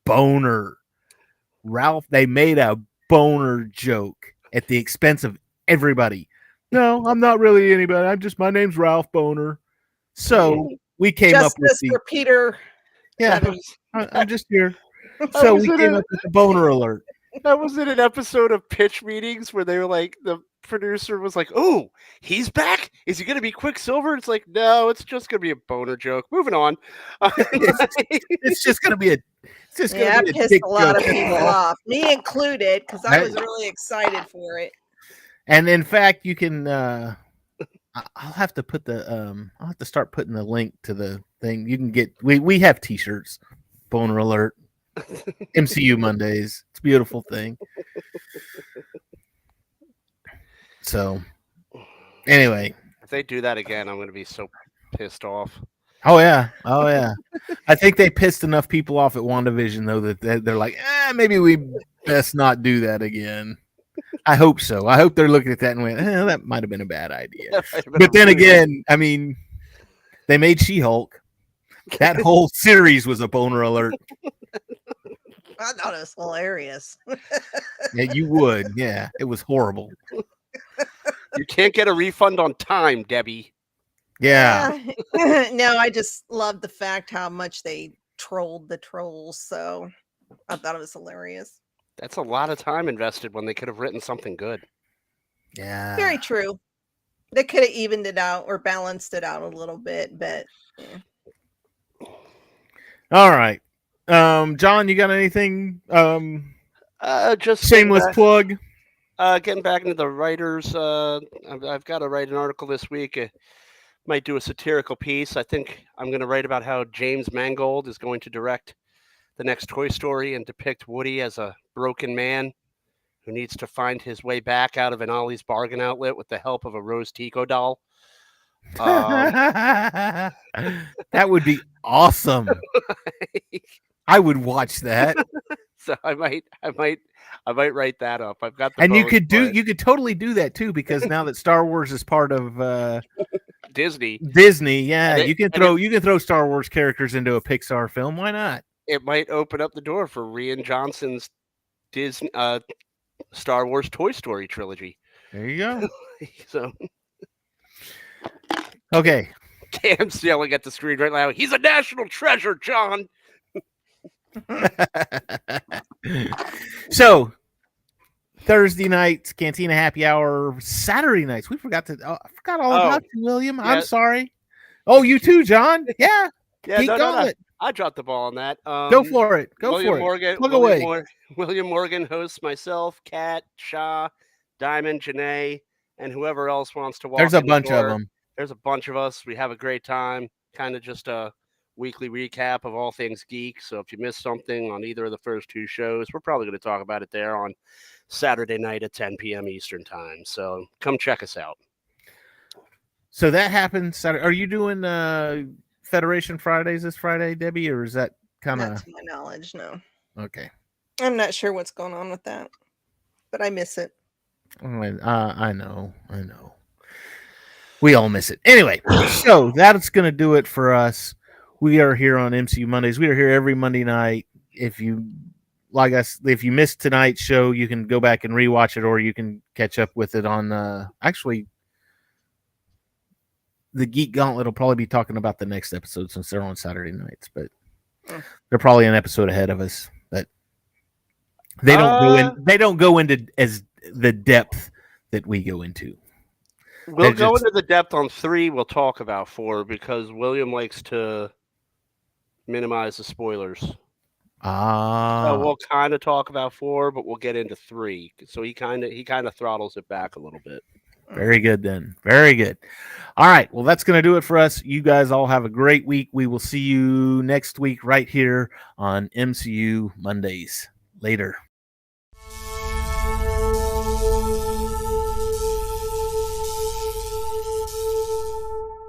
[SPEAKER 1] Boner. They made a boner joke at the expense of everybody. No, I'm not really anybody. My name's Ralph Boner. So we came up with
[SPEAKER 2] for Peter.
[SPEAKER 1] Yeah, I'm just here. So we came up with the boner alert.
[SPEAKER 3] That was in an episode of Pitch Meetings where they were like, the producer was like, "Oh, he's back. Is he going to be Quicksilver?" It's like, no, it's just going to be a boner joke. Moving on.
[SPEAKER 1] It's just going to be a. It's just going to be a
[SPEAKER 2] pissed
[SPEAKER 1] dick
[SPEAKER 2] a lot
[SPEAKER 1] joke.
[SPEAKER 2] of people off, me included, because I was really excited for it.
[SPEAKER 1] And in fact, you can. I'll have to put the. I'll have to start putting the link to the thing. You can get. We have T-shirts. Boner alert. MCU Mondays. It's a beautiful thing. So, anyway,
[SPEAKER 3] if they do that again, I'm going to be so pissed off.
[SPEAKER 1] Oh yeah. I think they pissed enough people off at WandaVision though that they're like, maybe we Let's not do that again. I hope so. I hope they're looking at that and went, that might have been a bad idea. But then again, I mean, they made She-Hulk. That whole series was a boner alert.
[SPEAKER 2] I thought it was hilarious.
[SPEAKER 1] Yeah, you would. Yeah, it was horrible.
[SPEAKER 3] You can't get a refund on time, Debbie.
[SPEAKER 1] Yeah.
[SPEAKER 2] No, I just love the fact how much they trolled the trolls. So I thought it was hilarious.
[SPEAKER 3] That's a lot of time invested when they could have written something good.
[SPEAKER 1] Yeah.
[SPEAKER 2] Very true. They could have evened it out or balanced it out a little bit, but yeah.
[SPEAKER 1] All right. John, you got anything?
[SPEAKER 3] Just
[SPEAKER 1] Shameless plug.
[SPEAKER 3] Getting back into the writers. I've got to write an article this week. Might do a satirical piece. I think I'm going to write about how James Mangold is going to direct the next Toy Story and depict Woody as a broken man who needs to find his way back out of an Ollie's Bargain Outlet with the help of a Rose Tico doll.
[SPEAKER 1] That would be awesome. I would watch that.
[SPEAKER 3] So I might write that up. I've got the
[SPEAKER 1] and you could totally do that too, because now that Star Wars is part of
[SPEAKER 3] Disney,
[SPEAKER 1] yeah, you can throw Star Wars characters into a Pixar film. Why not?
[SPEAKER 3] It might open up the door for Rian Johnson's Disney Star Wars Toy Story trilogy.
[SPEAKER 1] There you go.
[SPEAKER 3] So
[SPEAKER 1] okay.
[SPEAKER 3] Cam's yelling at the screen right now. He's a national treasure, John.
[SPEAKER 1] So Thursday nights, Cantina Happy Hour. Saturday nights, I forgot all about you, William. Yeah. I'm sorry. Oh, you too, John. Yeah.
[SPEAKER 3] Yeah, no. I dropped the ball on that.
[SPEAKER 1] Go for it.
[SPEAKER 3] William Morgan hosts myself, Kat, Shaw, Diamond, Janae, and whoever else wants to walk.
[SPEAKER 1] There's a bunch of them.
[SPEAKER 3] There's a bunch of us. We have a great time. Kind of just a weekly recap of all things geek. So if you missed something on either of the first two shows, we're probably going to talk about it there on Saturday night at 10 p.m. Eastern time. So come check us out.
[SPEAKER 1] So that happens Saturday. Are you doing Federation Fridays this Friday, Debbie, or is that kind of?
[SPEAKER 2] Not to my knowledge, no.
[SPEAKER 1] Okay.
[SPEAKER 2] I'm not sure what's going on with that, but I miss it.
[SPEAKER 1] I know. We all miss it. Anyway, so that's going to do it for us. We are here on MCU Mondays. We are here every Monday night. If you missed tonight's show, you can go back and rewatch it, or you can catch up with it on actually the Geek Gauntlet will probably be talking about the next episode since they're on Saturday nights, but they're probably an episode ahead of us. But they don't go into as the depth that we go into.
[SPEAKER 3] We'll go into the depth on 3. We'll talk about 4 because William likes to minimize the spoilers. So we'll kind of talk about 4, but we'll get into 3. So he kind of throttles it back a little bit.
[SPEAKER 1] Very good then. Very good. All right. Well, that's going to do it for us. You guys all have a great week. We will see you next week right here on MCU Mondays. Later.